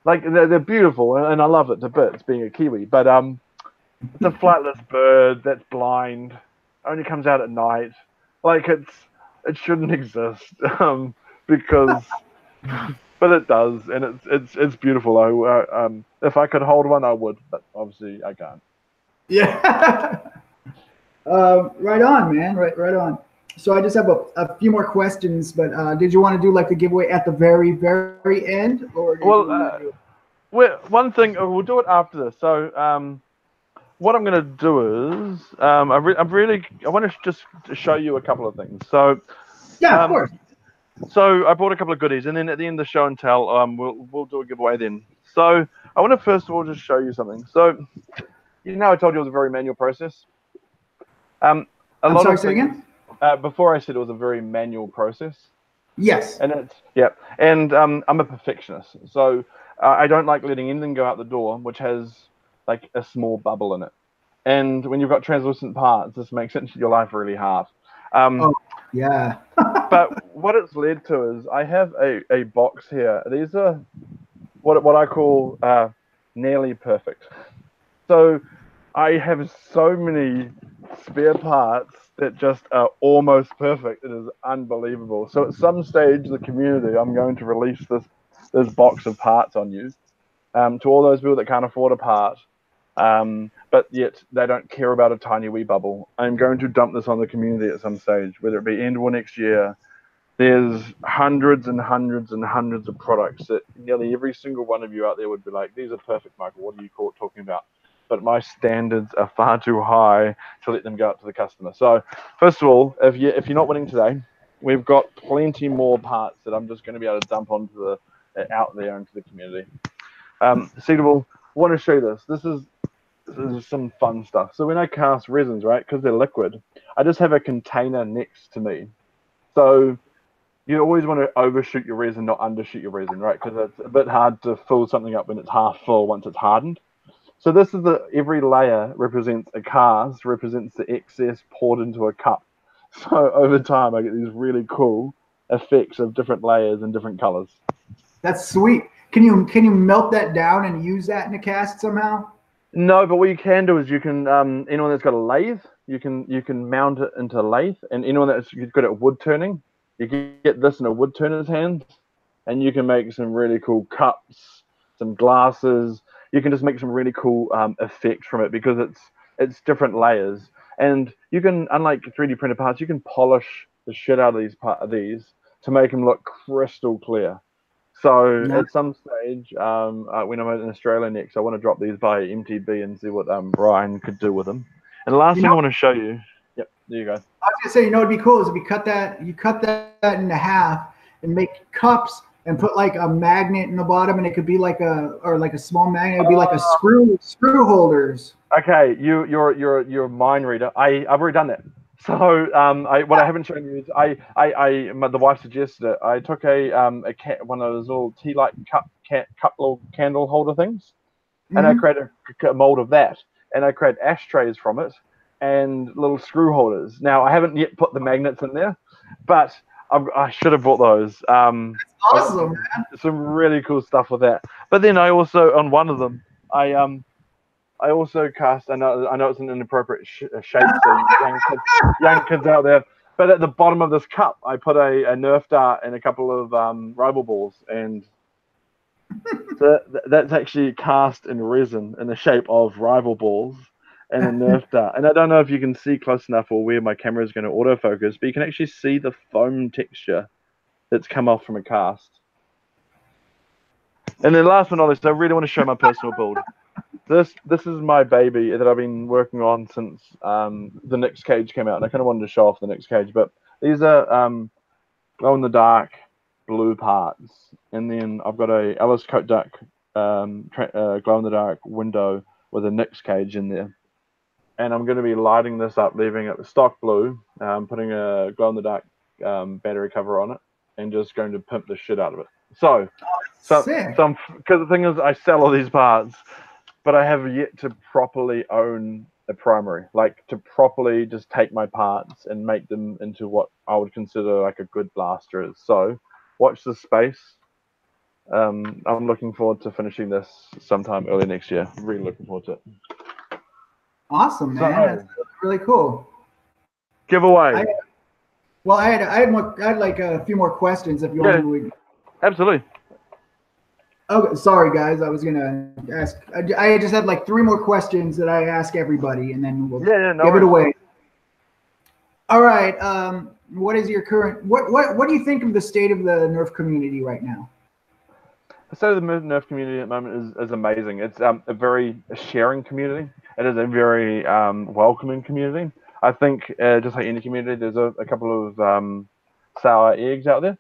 they're beautiful, and I love it to bits being a kiwi. But it's a flightless bird that's blind, only comes out at night. Like it shouldn't exist because. But it does, and it's beautiful. If I could hold one, I would, but obviously I can't. Yeah. Right on, man. Right on. So I just have a few more questions, but did you want to do like the giveaway at the very, very end, or? One thing we'll do it after this. So what I'm going to do is I want to just show you a couple of things. So yeah, of course. So I bought a couple of goodies, and then at the end of the show and tell, we'll do a giveaway then. So I want to first of all just show you something. So I told you it was a very manual process. I'm sorry, say again? Before I said it was a very manual process. Yes. And and I'm a perfectionist, so I don't like letting anything go out the door which has like a small bubble in it. And when you've got translucent parts, this makes your life really hard. Yeah. But what it's led to is I have a box here. These are what I call nearly perfect. So I have so many spare parts that just are almost perfect. It is unbelievable. So at some stage, the community, I'm going to release this box of parts on you to all those people that can't afford a part. But yet they don't care about a tiny wee bubble. I'm going to dump this on the community at some stage, whether it be end or next year. There's hundreds and hundreds and hundreds of products that nearly every single one of you out there would be like, these are perfect, Michael. What are you talking about? but my standards are far too high to let them go out to the customer. So first of all, if you're not winning today, we've got plenty more parts that I'm just going to be able to dump onto the out there into the community. Second of all, I want to show you this. This is some fun stuff. So when I cast resins, right, because they're liquid, I just have a container next to me. So you always want to overshoot your resin, not undershoot your resin, right? Because it's a bit hard to fill something up when it's half full once it's hardened. So this is every layer represents a cast, represents the excess poured into a cup. So over time, I get these really cool effects of different layers and different colors. That's sweet. Can you melt that down and use that in a cast somehow? No, but what you can do is you can anyone that's got a lathe, you can mount it into a lathe, and anyone that's good at wood turning, you can get this in a wood turner's hand, and you can make some really cool cups, some glasses. You can just make some really cool effects from it because it's different layers, and you can, unlike 3D printed parts, you can polish the shit out of these to make them look crystal clear. So at some stage, when I'm in Australia next, I want to drop these by MTB and see what Brian could do with them. And the last thing I want to show you, yep, there you go. I was gonna say, what'd be cool is if you cut that in half and make cups and put like a magnet in the bottom, and it could be like a small magnet. It'd be like a screw holders. Okay, you're a mind reader. I've already done that. So what I haven't shown you is the wife suggested it. I took one of those little tea light cup little candle holder things, and I created a mold of that, and I created ashtrays from it and little screw holders. Now I haven't yet put the magnets in there, but I should have bought those. That's awesome, man. Some really cool stuff with that. But then I also, on one of them, I also cast. I know it's an inappropriate shape, so young kids out there. But at the bottom of this cup, I put a Nerf dart and a couple of rival balls, and that's actually cast in resin in the shape of rival balls and a Nerf dart. And I don't know if you can see close enough or where my camera is going to autofocus, but you can actually see the foam texture that's come off from a cast. And then last but not least, I really want to show my personal build. This is my baby that I've been working on since the next cage came out, and I kind of wanted to show off the next cage. But these are glow in the dark blue parts, and then I've got a Alice Coat Duck glow in the dark window with a Nix cage in there, and I'm going to be lighting this up, leaving it stock blue, putting a glow in the dark battery cover on it, and just going to pimp the shit out of it. So because the thing is, I sell all these parts, but I have yet to properly own a primary, like to properly just take my parts and make them into what I would consider like a good blaster is. So watch this space. I'm looking forward to finishing this sometime early next year. Really looking forward to it. Awesome, man. That's really cool. Giveaway. I had like a few more questions if you want to. Absolutely. Okay, sorry guys, I was gonna ask. I just had like 3 more questions that I ask everybody, and then we'll give it away. All right. What is your current? What do you think of the state of the Nerf community right now? The state of the Nerf community at the moment is amazing. It's a very sharing community. It is a very welcoming community. I think just like any community, there's a couple of sour eggs out there.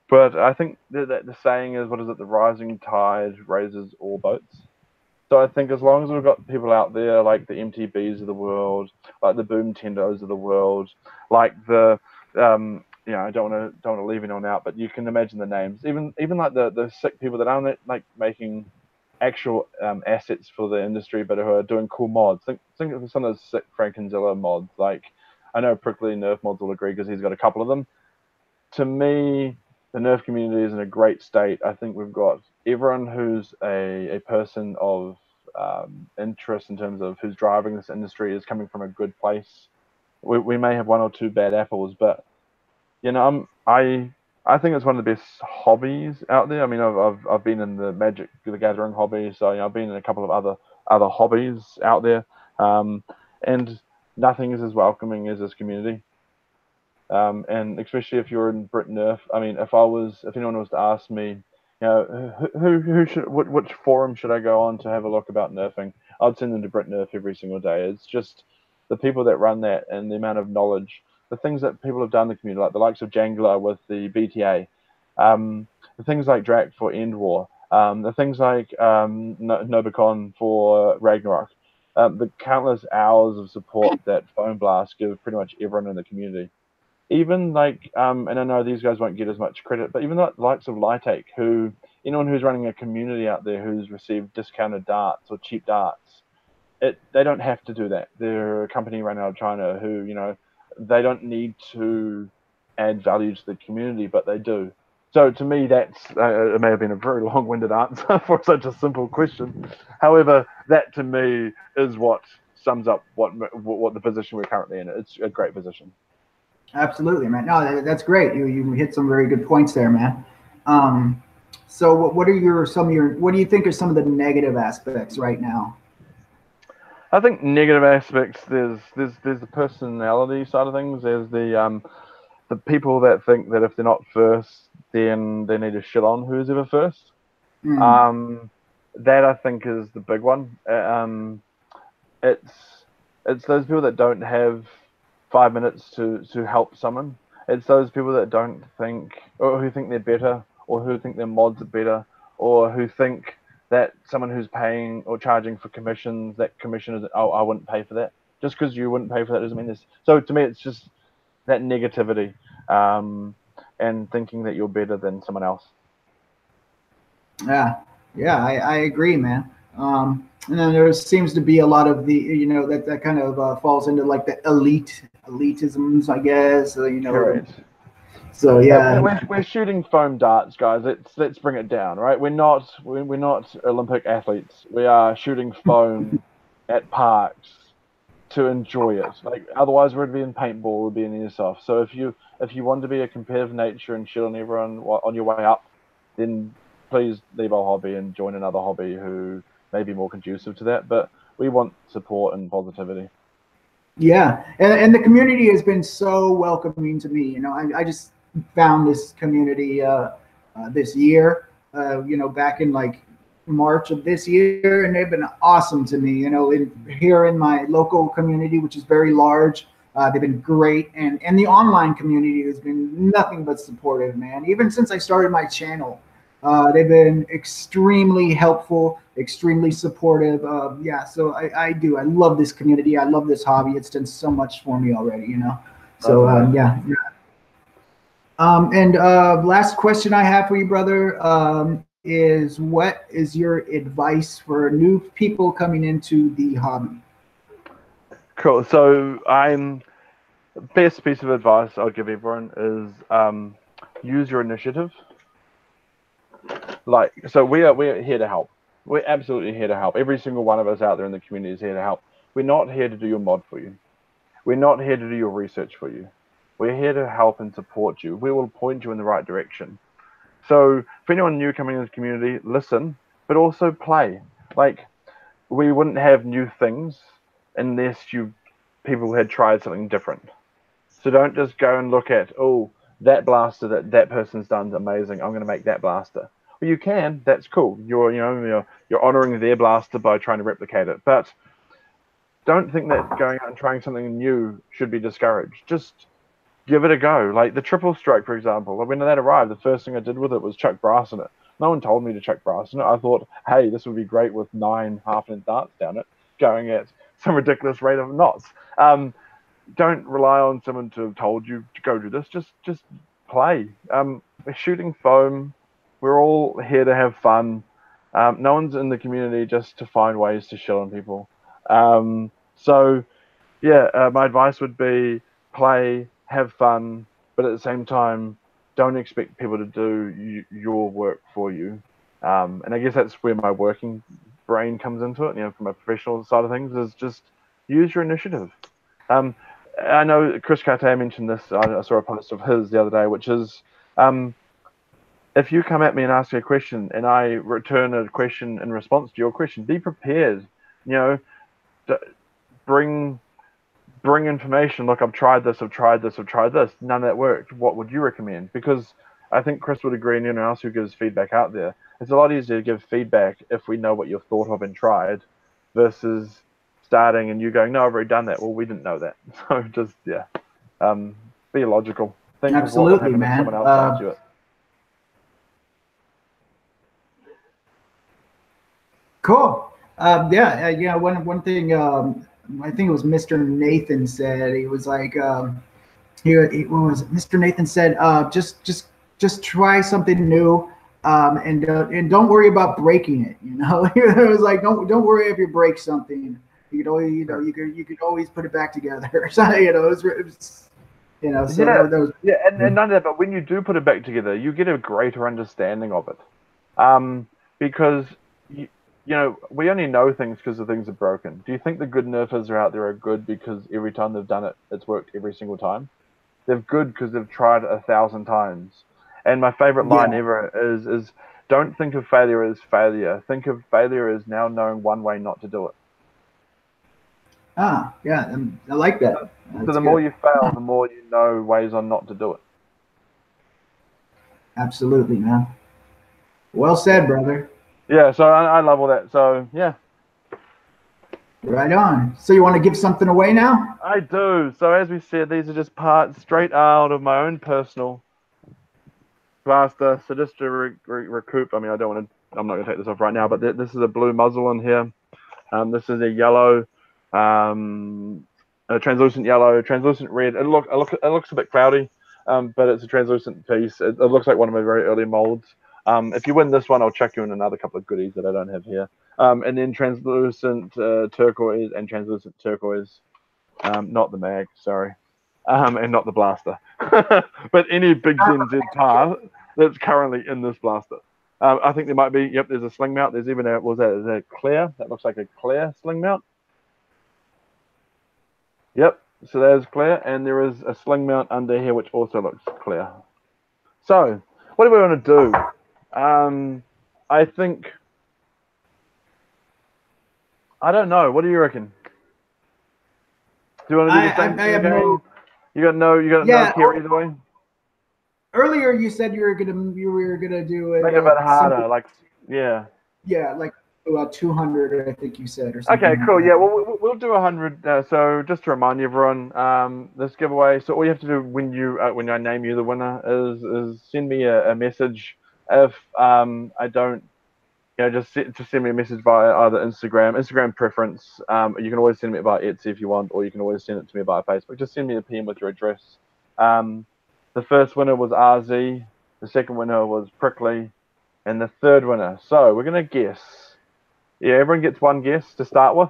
But I think that the saying is, what is it? The rising tide raises all boats. So I think as long as we've got people out there like the MTBs of the world, like the Boom Tendos of the world, like the I don't want to leave anyone out, but you can imagine the names. Even like the sick people that aren't like making actual assets for the industry, but who are doing cool mods. Think of some of those sick Frankenstein mods. Like I know Prickly Nerf mods will agree because he's got a couple of them. To me, the Nerf community is in a great state. I think we've got everyone who's a person of interest in terms of who's driving this industry is coming from a good place. We may have 1 or 2 bad apples, but I think it's one of the best hobbies out there. I mean, I've been in the Magic the Gathering hobby, so I've been in a couple of other hobbies out there, and nothing is as welcoming as this community. And especially if you're in Brit Nerf, I mean, if anyone was to ask me, which forum should I go on to have a look about nerfing? I'd send them to Brit Nerf every single day. It's just the people that run that and the amount of knowledge, the things that people have done in the community, like the likes of Jangler with the BTA, the things like Drac for End War, the things like Nobicon for Ragnarok, the countless hours of support that Phone Blast give pretty much everyone in the community. Even like, and I know these guys won't get as much credit, but even the likes of Lytake, who, anyone who's running a community out there who's received discounted darts or cheap darts, they don't have to do that. They're a company run out of China who, they don't need to add value to the community, but they do. So to me, that's it may have been a very long-winded answer for such a simple question. However, that to me is what sums up what the position we're currently in. It's a great position. Absolutely, man. No, that's great. You hit some very good points there, man. So what do you think are some of the negative aspects right now? I think negative aspects. There's the personality side of things. There's the people that think that if they're not first, then they need to shit on who's ever first. That I think is the big one. It's those people that don't have 5 minutes to help someone. It's those people that don't think, or who think they're better, or who think their mods are better, or who think that someone who's paying or charging for commissions, that commission is, oh, I wouldn't pay for that. Just because you wouldn't pay for that doesn't mean this. So to me, it's just that negativity, and thinking that you're better than someone else. Yeah, I agree, man. And then there seems to be a lot of the, that kind of falls into like the elitisms, I guess. Correct. So yeah, we're shooting foam darts, guys. Let's bring it down, right? We're not Olympic athletes. We are shooting foam at parks to enjoy it. Like otherwise, we'd be in paintball, we'd be in airsoft. So if you want to be a competitive nature and shit on everyone on your way up, then please leave our hobby and join another hobby who may be more conducive to that. But we want support and positivity. Yeah, and the community has been so welcoming to me. I just found this community this year, back in like March of this year, and they've been awesome to me. Here in my local community, which is very large, they've been great, and the online community has been nothing but supportive, man. Even since I started my channel, they've been extremely helpful, extremely supportive. Yeah, so I love this community. I love this hobby. It's done so much for me already, So yeah. And last question I have for you, brother, is what is your advice for new people coming into the hobby? Cool. So best piece of advice I'll give everyone is use your initiative. So we're here to help. We're absolutely here to help. Every single one of us out there in the community is here to help. We're not here to do your mod for you. We're not here to do your research for you. We're here to help and support you. We will point you in the right direction. So for anyone new coming into the community, listen, but also play. Like, we wouldn't have new things unless people had tried something different. So don't just go and look at, oh, that blaster that person's done is amazing. I'm going to make that blaster. Well, you can. That's cool. You're honoring their blaster by trying to replicate it. But don't think that going out and trying something new should be discouraged. Just give it a go. Like the triple strike, for example. When that arrived, the first thing I did with it was chuck brass in it. No one told me to chuck brass in it. I thought, hey, this would be great with 9 half-inch darts down it, going at some ridiculous rate of knots. Don't rely on someone to have told you to go do this. Just play. We're shooting foam. We're all here to have fun. No one's in the community just to find ways to shit on people. So, yeah, my advice would be play, have fun, but at the same time, don't expect people to do your work for you. And I guess that's where my working brain comes into it, from a professional side of things, is just use your initiative. I know Chris Cartier mentioned this. I saw a post of his the other day, which is, if you come at me and ask me a question and I return a question in response to your question, be prepared. Bring information. Look, I've tried this. None of that worked. What would you recommend? Because I think Chris would agree, and anyone else who gives feedback out there, it's a lot easier to give feedback if we know what you've thought of and tried, versus starting and you going, no, I've already done that. Well, we didn't know that. So just, yeah, be logical. Think of what would happen if someone else asked you it. Cool. Yeah. One thing, I think it was Mr. Nathan said, he was like, what was it? Mr. Nathan said, just try something new, and don't worry about breaking it. You know, it was like, don't worry if you break something. You could always, you could always put it back together. So, so and none of that. But when you do put it back together, you get a greater understanding of it, because we only know things because the things are broken. Do you think the good nerfers are out there are good because every time they've done it, it's worked every single time? They're good because they've tried it 1,000 times. And my favorite line ever is don't think of failure as failure. Think of failure as now knowing one way not to do it. Ah, yeah, I like that. So the more you fail, the more you know ways on not to do it. Absolutely, man. Well said, brother. Yeah, so I love all that. So, yeah. Right on. So you want to give something away now? I do. So as we said, these are just parts straight out of my own personal blaster. So just to recoup, I mean, I'm not going to take this off right now, but this is a blue muzzle in here. This is a yellow, a translucent yellow, translucent red. It looks a bit cloudy, but it's a translucent piece. It looks like one of my very early molds. If you win this one, I'll chuck you in another couple of goodies that I don't have here. And then translucent turquoise and translucent turquoise. Not the mag, sorry. And not the blaster. But any BiggsNZ part that's currently in this blaster. I think there might be, there's a sling mount. There's even is that clear? That looks like a clear sling mount. Yep, so there's clear. And there is a sling mount under here, which also looks clear. So, what do we want to do? I think, I don't know. What do you reckon? Do you want to do the same thing again? You got no care either way. Earlier you said you were gonna do it. Make it a bit harder, like like about 200, I think you said, or something. Okay, cool. Yeah, well, we'll do 100. So just to remind you, everyone, this giveaway. So all you have to do when I name you the winner is send me a message. If I don't, just send me a message via either Instagram preference. You can always send me it via Etsy if you want, or you can always send it to me via Facebook. Just send me a PM with your address. The first winner was RZ, the second winner was Prickly, and the third winner. So we're gonna guess. Yeah, everyone gets one guess to start with.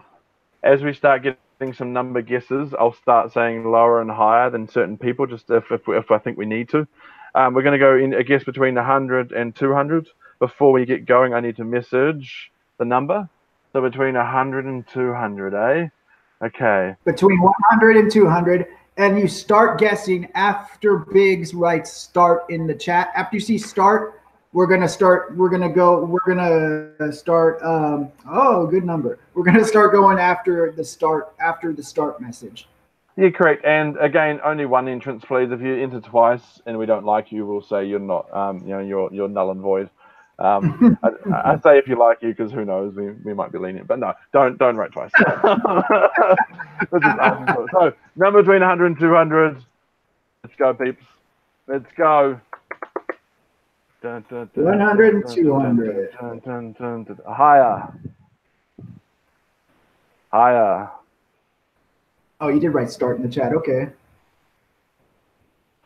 As we start getting some number guesses, I'll start saying lower and higher than certain people, just if I think we need to. We're going to go in a guess between 100 and 200. Before we get going, I need to message the number. So between 100 and 200, eh? Okay. Between 100 and 200. And you start guessing after Biggs writes start in the chat. After you see start, we're going to start, oh, good number. We're going to start going after the start message. Yeah, correct. And again, only one entrance, please. If you enter twice and we don't like you, we'll say you're not, you're null and void. I say if you like you, because who knows, we might be lenient. But no, don't write twice. So, number between 100 and 200. Let's go, peeps. Let's go. 100 and 200. Higher. Higher. Oh, you did write start in the chat. Okay.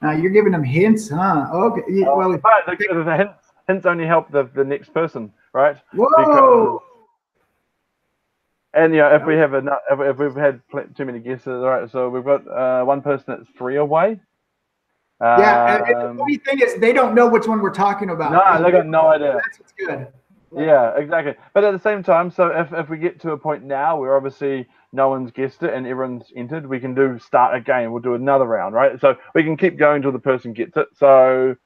Now you're giving them hints, huh? Okay. Well, but the hints only help the next person, right? Whoa. And if we have if we've had too many guesses, all right. So we've got one person that's 3 away. Yeah. And the funny thing is, they don't know which one we're talking about. No, they got no idea. That's what's good. Yeah, exactly. But at the same time, so if we get to a point now where obviously no one's guessed it and everyone's entered, we can do start again. We'll do another round, right? So we can keep going till the person gets it. So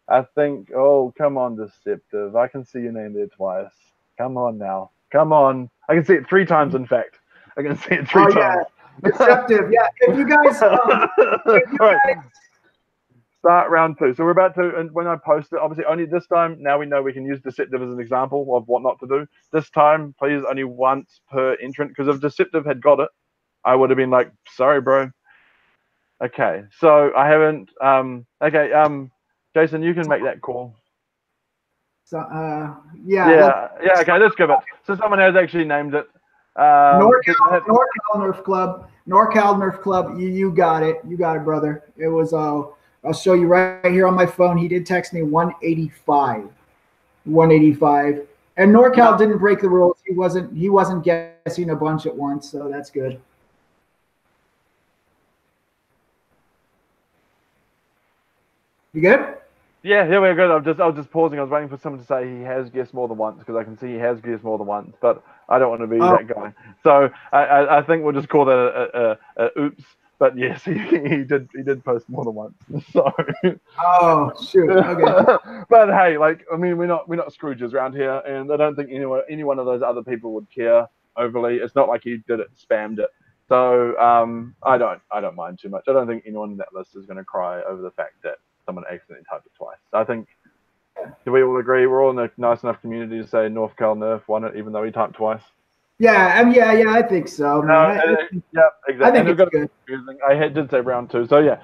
I think, oh, come on, Deceptive. I can see your name there twice. Come on now. Come on. I can see it 3 times, in fact. I can see it 3 times. Yeah. Deceptive. Yeah. If you guys... Right. start round 2. So we're about to, and when I post it, obviously only this time, now we know we can use Deceptive as an example of what not to do. This time, please, only once per entrant, because if Deceptive had got it, I would have been like, sorry, bro. Okay, so I haven't, Jason, you can make that call. So, yeah, okay, let's give it. So someone has actually named it. NorCal Nerf Club. NorCal Nerf Club. You got it. You got it, brother. It was. I'll show you right here on my phone. He did text me 185. 185. And NorCal didn't break the rules. He wasn't guessing a bunch at once, so that's good. You good? Yeah, we're good. I was just pausing. I was waiting for someone to say he has guessed more than once, because I can see he has guessed more than once, but I don't want to be that guy. So I think we'll just call that a oops. But yes, he did post more than once. So. Oh shoot. Okay. But hey, like, I mean, we're not Scrooges around here, and I don't think any one of those other people would care overly. It's not like he did it, spammed it. So I don't mind too much. I don't think anyone in that list is going to cry over the fact that someone accidentally typed it twice. I think, do we all agree we're all in a nice enough community to say NorthCal Nerf won it, even though he typed twice? Yeah, yeah, I think so. Yeah, exactly. I think it's good. I did say round 2, so yeah.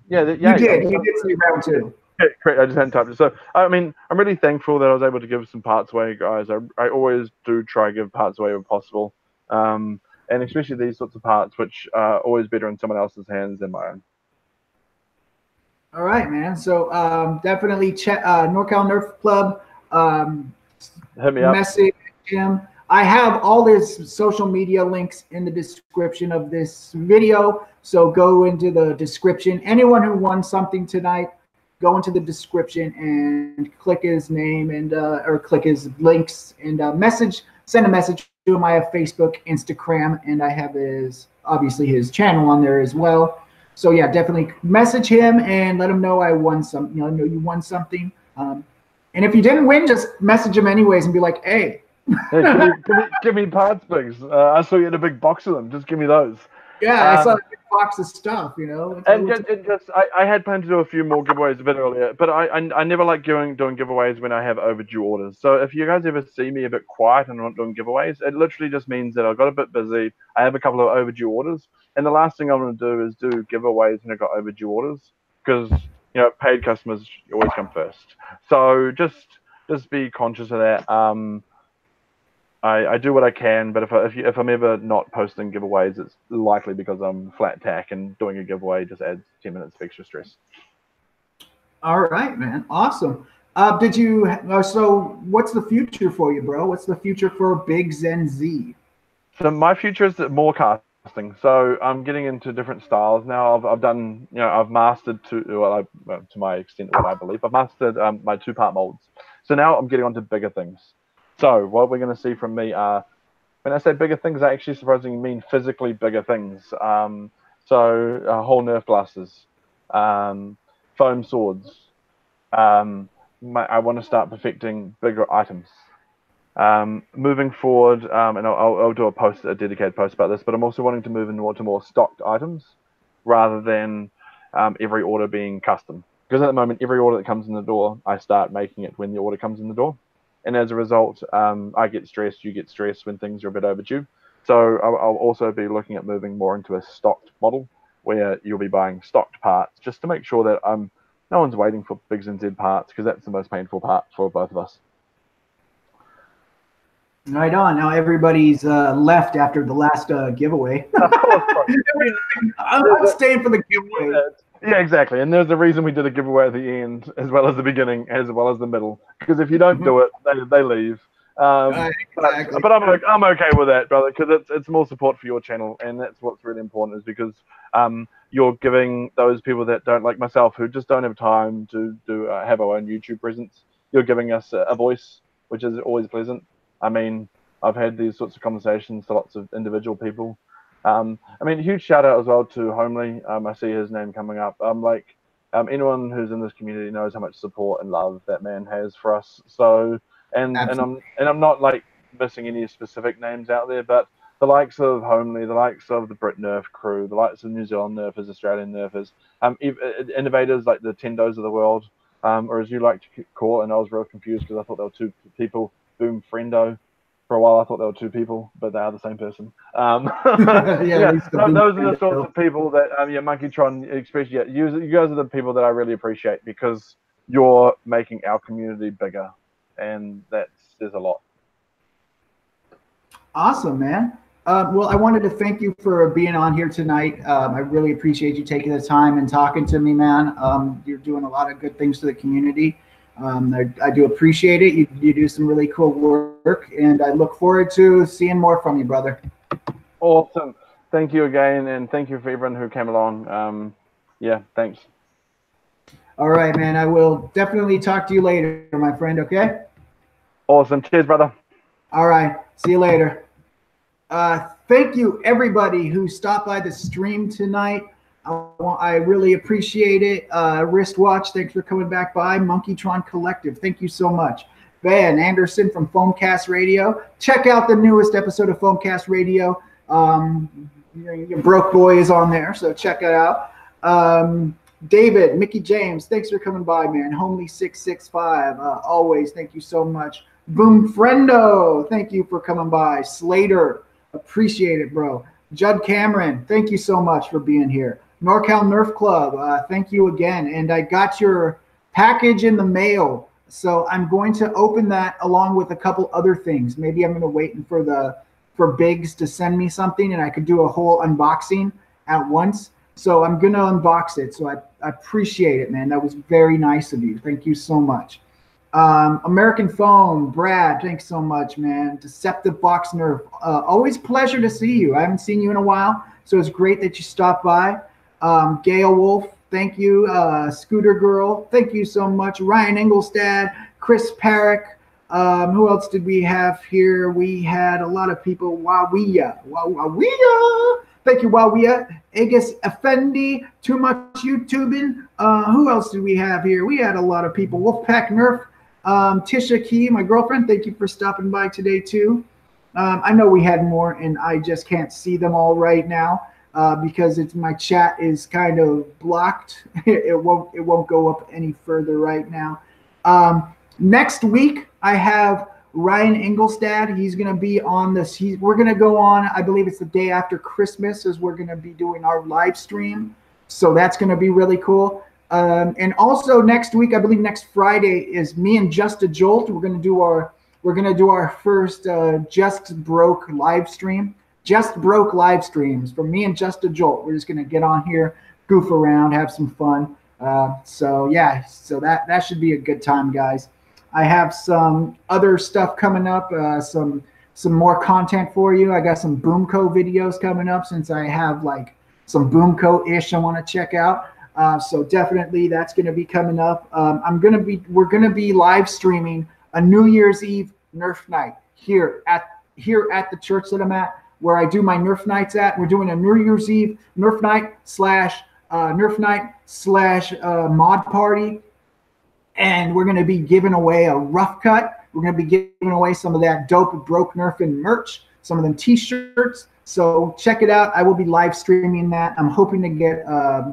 You did say round 2. Yeah, correct. I just hadn't typed it. So I mean, I'm really thankful that I was able to give some parts away, guys. I always do try to give parts away if possible, and especially these sorts of parts, which are always better in someone else's hands than my own. All right, man. So definitely check NorCal Nerf Club. Hit me up. Message him. I have all his social media links in the description of this video. So go into the description. Anyone who won something tonight, go into the description and click his name and or click his links and send a message to him. I have Facebook, Instagram, and I have obviously his channel on there as well. So yeah, definitely message him and let him know I won something. You know you won something. And if you didn't win, just message him anyways and be like, hey. Hey, give me parts, Biggs. I saw you had a big box of them. Just give me those. Yeah, I saw a big box of stuff, you know. I had planned to do a few more giveaways a bit earlier, but I never like doing giveaways when I have overdue orders. So if you guys ever see me a bit quiet and not doing giveaways, it literally just means that I got a bit busy. I have a couple of overdue orders, and the last thing I'm going to do is do giveaways when I got overdue orders, because paid customers always come first. So just be conscious of that. I do what I can, but if I'm ever not posting giveaways, it's likely because I'm flat tack, and doing a giveaway just adds 10 minutes of extra stress. All right, man. Awesome. So what's the future for you, bro? What's the future for BiggsNZ? So my future is more casting. So I'm getting into different styles now. I've done, I've mastered to my extent what I believe. I've mastered my 2-part molds. So now I'm getting onto bigger things. So what we're going to see from me are, when I say bigger things, I actually surprisingly mean physically bigger things. So whole Nerf blasters, foam swords. I want to start perfecting bigger items. Moving forward, and I'll do a dedicated post about this, but I'm also wanting to move into more stocked items rather than every order being custom. Because at the moment, every order that comes in the door, I start making it when the order comes in the door. And as a result, I get stressed, you get stressed when things are a bit overdue. So I'll also be looking at moving more into a stocked model where you'll be buying stocked parts, just to make sure that no one's waiting for BiggsNZ parts, because that's the most painful part for both of us. Right on. Now everybody's left after the last giveaway. I'm staying for the giveaway. Yeah, exactly. And there's a reason we did a giveaway at the end, as well as the beginning, as well as the middle. Because if you don't do it, they leave. Exactly. But I'm okay with that, brother, because it's more support for your channel, and that's what's really important, is because you're giving those people that don't, like myself, who just don't have time to have our own YouTube presence, you're giving us a voice, which is always pleasant. I mean, I've had these sorts of conversations to lots of individual people. I mean, a huge shout out as well to Homely. I see his name coming up. Anyone who's in this community knows how much support and love that man has for us. So, and I'm not like missing any specific names out there, but the likes of Homely, the likes of the Brit Nerf crew, the likes of New Zealand Nerfers, Australian Nerfers, innovators like the Tendos of the world, or as you like to call it, and I was real confused because I thought there were two people, Boom Friendo. For a while, I thought there were two people, but they are the same person. Yeah, those are the sorts of people that, Monkeytron, especially, you guys are the people that I really appreciate because you're making our community bigger, and that says a lot. Awesome, man. Well, I wanted to thank you for being on here tonight. I really appreciate you taking the time and talking to me, man. You're doing a lot of good things to the community. I do appreciate it. You do some really cool work, and I look forward to seeing more from you, brother. Awesome. Thank you again, and thank you for everyone who came along. Yeah, thanks. All right, man. I will definitely talk to you later, my friend, okay? Awesome. Cheers, brother. All right. See you later. Thank you, everybody who stopped by the stream tonight. I really appreciate it. Wristwatch, thanks for coming back by. Monkeytron Collective, thank you so much. Ben Anderson from Foamcast Radio. Check out the newest episode of Foamcast Radio. Your Broke Boy is on there, so check it out. David, Mickey James, thanks for coming by, man. Homely665, always, thank you so much. Boom Friendo, thank you for coming by. Slaedur, appreciate it, bro. Judd Cameron, thank you so much for being here. NorCal Nerf Club, thank you again. And I got your package in the mail, so I'm going to open that along with a couple other things. Maybe I'm going to wait for Biggs to send me something, and I could do a whole unboxing at once. So I'm going to unbox it. So I appreciate it, man. That was very nice of you. Thank you so much. American Phone, Brad, thanks so much, man. Deceptive Box Nerf, always pleasure to see you. I haven't seen you in a while, so it's great that you stopped by. Gail Wolf, thank you. Scooter Girl, thank you so much. Ryan Engelstad, Chris Parrick. Who else did we have here? We had a lot of people. Wawiya. Thank you, Wawiya. Agus Effendi, Too Much YouTubing. Who else did we have here? We had a lot of people. Wolfpack Nerf. Tisha Key, my girlfriend, thank you for stopping by today too. I know we had more, and I just can't see them all right now because my chat is kind of blocked. It won't go up any further right now. Next week I have Ryan Engelstad. He's going to be on this. We're going to go on, I believe it's the day after Christmas is we're going to be doing our live stream. So that's going to be really cool. And also next week, I believe next Friday is me and Just a Jolt. We're going to do our first Just Broke live stream. Just Broke live streams from me and Just a Jolt. We're just going to get on here, goof around, have some fun. So yeah, so that should be a good time, guys. I have some other stuff coming up, some more content for you. I got some Boomco videos coming up since I have like some Boomco-ish I want to check out. So definitely that's going to be coming up. We're going to be live streaming a New Year's Eve Nerf night here at the church that I'm at, where I do my Nerf nights at. We're doing a New Year's Eve Nerf night / mod party. And we're going to be giving away a rough cut. We're going to be giving away some of that dope Broke Nerfing merch, some of them t-shirts. So check it out. I will be live streaming that. I'm hoping to get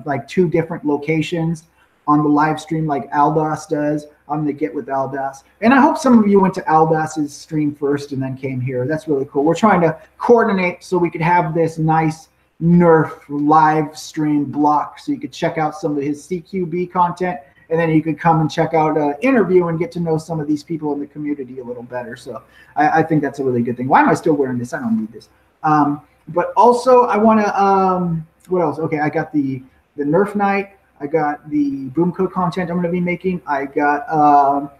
like 2 different locations on the live stream like Aldas does. I'm going to get with Aldas. And I hope some of you went to Aldas's stream first and then came here. That's really cool. We're trying to coordinate so we could have this nice Nerf live stream block so you could check out some of his CQB content. And then you could come and check out an interview and get to know some of these people in the community a little better. So I think that's a really good thing. Why am I still wearing this? I don't need this. But also I want to, what else? Okay, I got the Nerf night. I got the Boomco content I'm going to be making. I got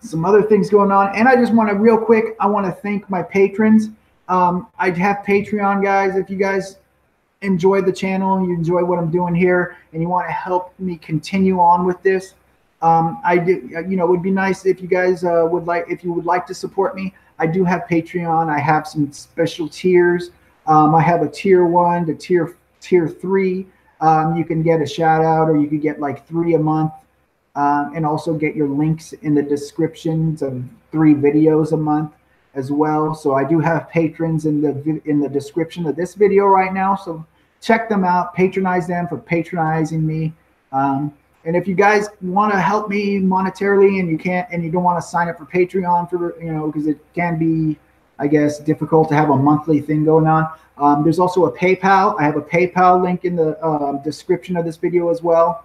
some other things going on. And I just want to, real quick, I want to thank my patrons. I have Patreon, guys. If you guys enjoy the channel, you enjoy what I'm doing here, and you want to help me continue on with this, it would be nice if you guys would like to support me. I do have Patreon. I have some special tiers. I have a tier 1 to tier 3. You can get a shout out, or you could get like 3 a month, and also get your links in the descriptions of 3 videos a month. as well. So I do have patrons in the description of this video right now. So check them out, patronize them for patronizing me. And if you guys want to help me monetarily and you don't want to sign up for Patreon for, because it can be, I guess, difficult to have a monthly thing going on. There's also a PayPal. I have a PayPal link in the description of this video as well.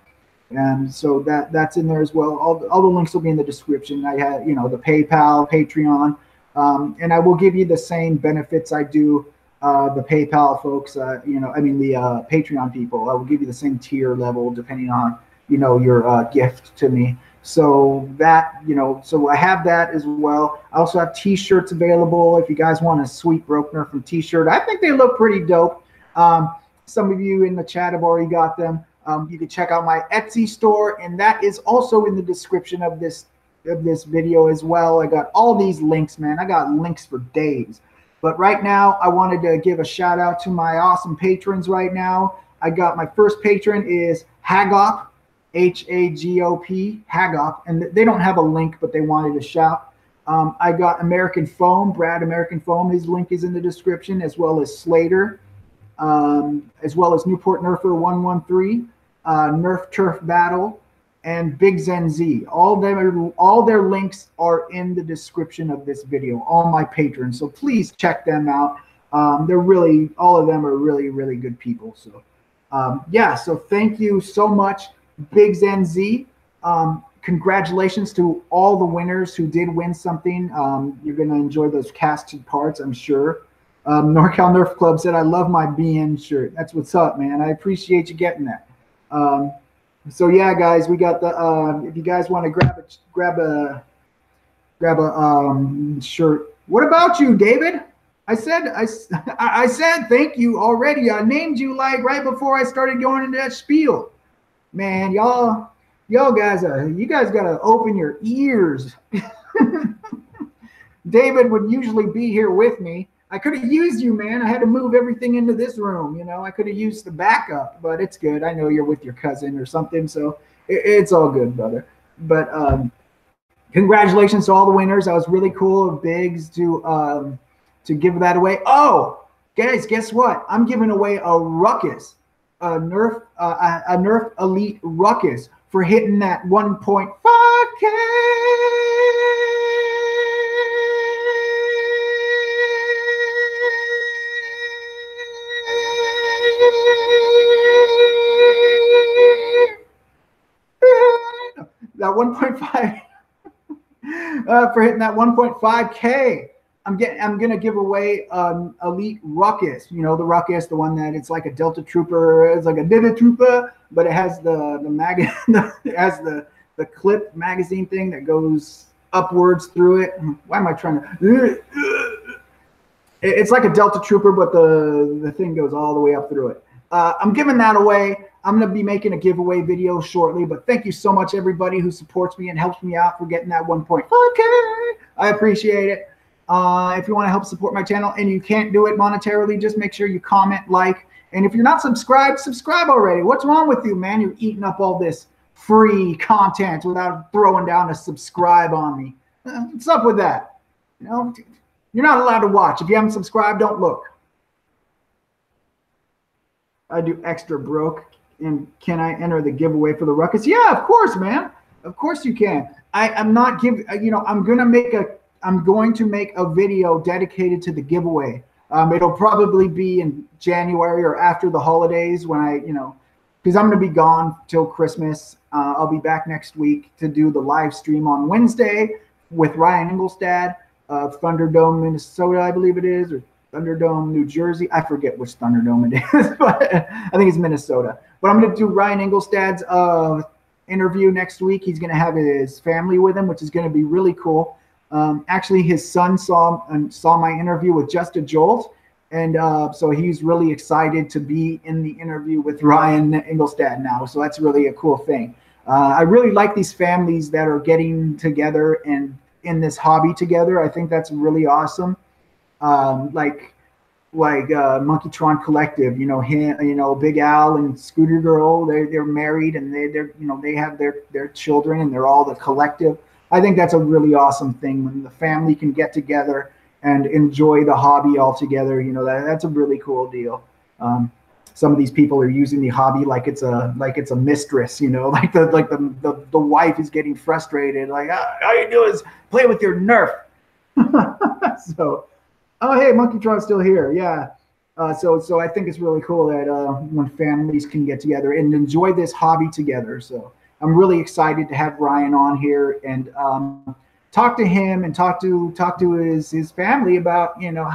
And so that's in there as well. All the links will be in the description. I have, the PayPal, Patreon, and I will give you the same benefits I do the PayPal folks, the Patreon people. I will give you the same tier level depending on, your gift to me. So that, so I have that as well. I also have t-shirts available if you guys want a sweet Broke Nerf from t-shirt. I think they look pretty dope. Some of you in the chat have already got them. You can check out my Etsy store, and that is also in the description of this video as well. I got all these links, man. I got links for days. But right now, I wanted to give a shout out to my awesome patrons right now. I got my first patron is Hagop, Hagop, Hagop, and they don't have a link, but they wanted to shout. I got American Foam, Brad American Foam. His link is in the description, as well as Slaedur, as well as Newport Nerfer113, NerfTurfBattle, and BiggsNZ. All their links are in the description of this video, all my patrons. So please check them out. All of them are really, really good people. So yeah, so thank you so much, BiggsNZ. Congratulations to all the winners who did win something. You're going to enjoy those casted parts, I'm sure. NorCal Nerf Club said, I love my BN shirt. That's what's up, man. I appreciate you getting that. So yeah, guys, we got the if you guys want to grab a shirt. What about you, David? I said thank you already. I named you like right before I started going into that spiel. Man, y'all guys gotta open your ears. David would usually be here with me. I could have used you, man. I had to move everything into this room. I could have used the backup, but it's good. I know you're with your cousin or something, so it's all good, brother. But congratulations to all the winners. That was really cool of Biggs to give that away. Oh, guys, guess what? I'm giving away a Ruckus, a Nerf Elite Ruckus for hitting that 1.5K. That 1.5 for hitting that 1.5K. I'm gonna give away Elite Ruckus. The Ruckus, the one that it's like a Delta Trooper. It's like a Delta Trooper, but it has it has the clip magazine thing that goes upwards through it. Why am I trying to? It's like a Delta Trooper, but the thing goes all the way up through it. I'm giving that away. I'm going to be making a giveaway video shortly, but thank you so much, everybody who supports me and helps me out for getting that 1.5K. I appreciate it. If you want to help support my channel and you can't do it monetarily, just make sure you comment, like, and if you're not subscribed, subscribe already. What's wrong with you, man? You're eating up all this free content without throwing down a subscribe on me. What's up with that? You're not allowed to watch. If you haven't subscribed, don't look. I do extra broke. And can I enter the giveaway for the Ruckus? Yeah, of course, man. Of course you can. I'm not giving. I'm going to make a video dedicated to the giveaway. It'll probably be in January or after the holidays when because I'm going to be gone till Christmas. I'll be back next week to do the live stream on Wednesday with Ryan Engelstad of Thunderdome, Minnesota, I believe it is, or Thunderdome, New Jersey. I forget which Thunderdome it is, but I think it's Minnesota. But I'm going to do Ryan Engelstad's interview next week. He's going to have his family with him, which is going to be really cool. Actually, his son saw my interview with Just a Jolt, and so he's really excited to be in the interview with Ryan Engelstad now. So that's really a cool thing. I really like these families that are getting together and in this hobby together. I think that's really awesome. Like Monkeytron Collective, Big Al and Scooter Girl, they're married and they have their children and they're all the collective. I think that's a really awesome thing when the family can get together and enjoy the hobby all together. You know, that's a really cool deal. Some of these people are using the hobby like it's a mistress, you know, like the wife is getting frustrated, like, all you do is play with your Nerf. So, oh hey, Monkeytron's still here, yeah. So I think it's really cool that when families can get together and enjoy this hobby together. So I'm really excited to have Ryan on here and talk to him and talk to his family about, you know,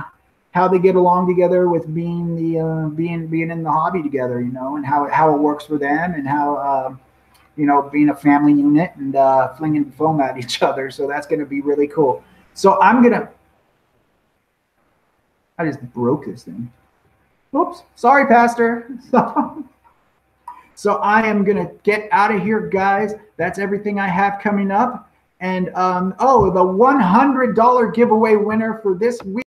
how they get along together with being in the hobby together, you know, and how it works for them, and how you know, being a family unit and flinging foam at each other. So that's going to be really cool. So I just broke this thing. Oops, sorry, Pastor. So I am going to get out of here, guys. That's everything I have coming up. And oh, the $100 giveaway winner for this week.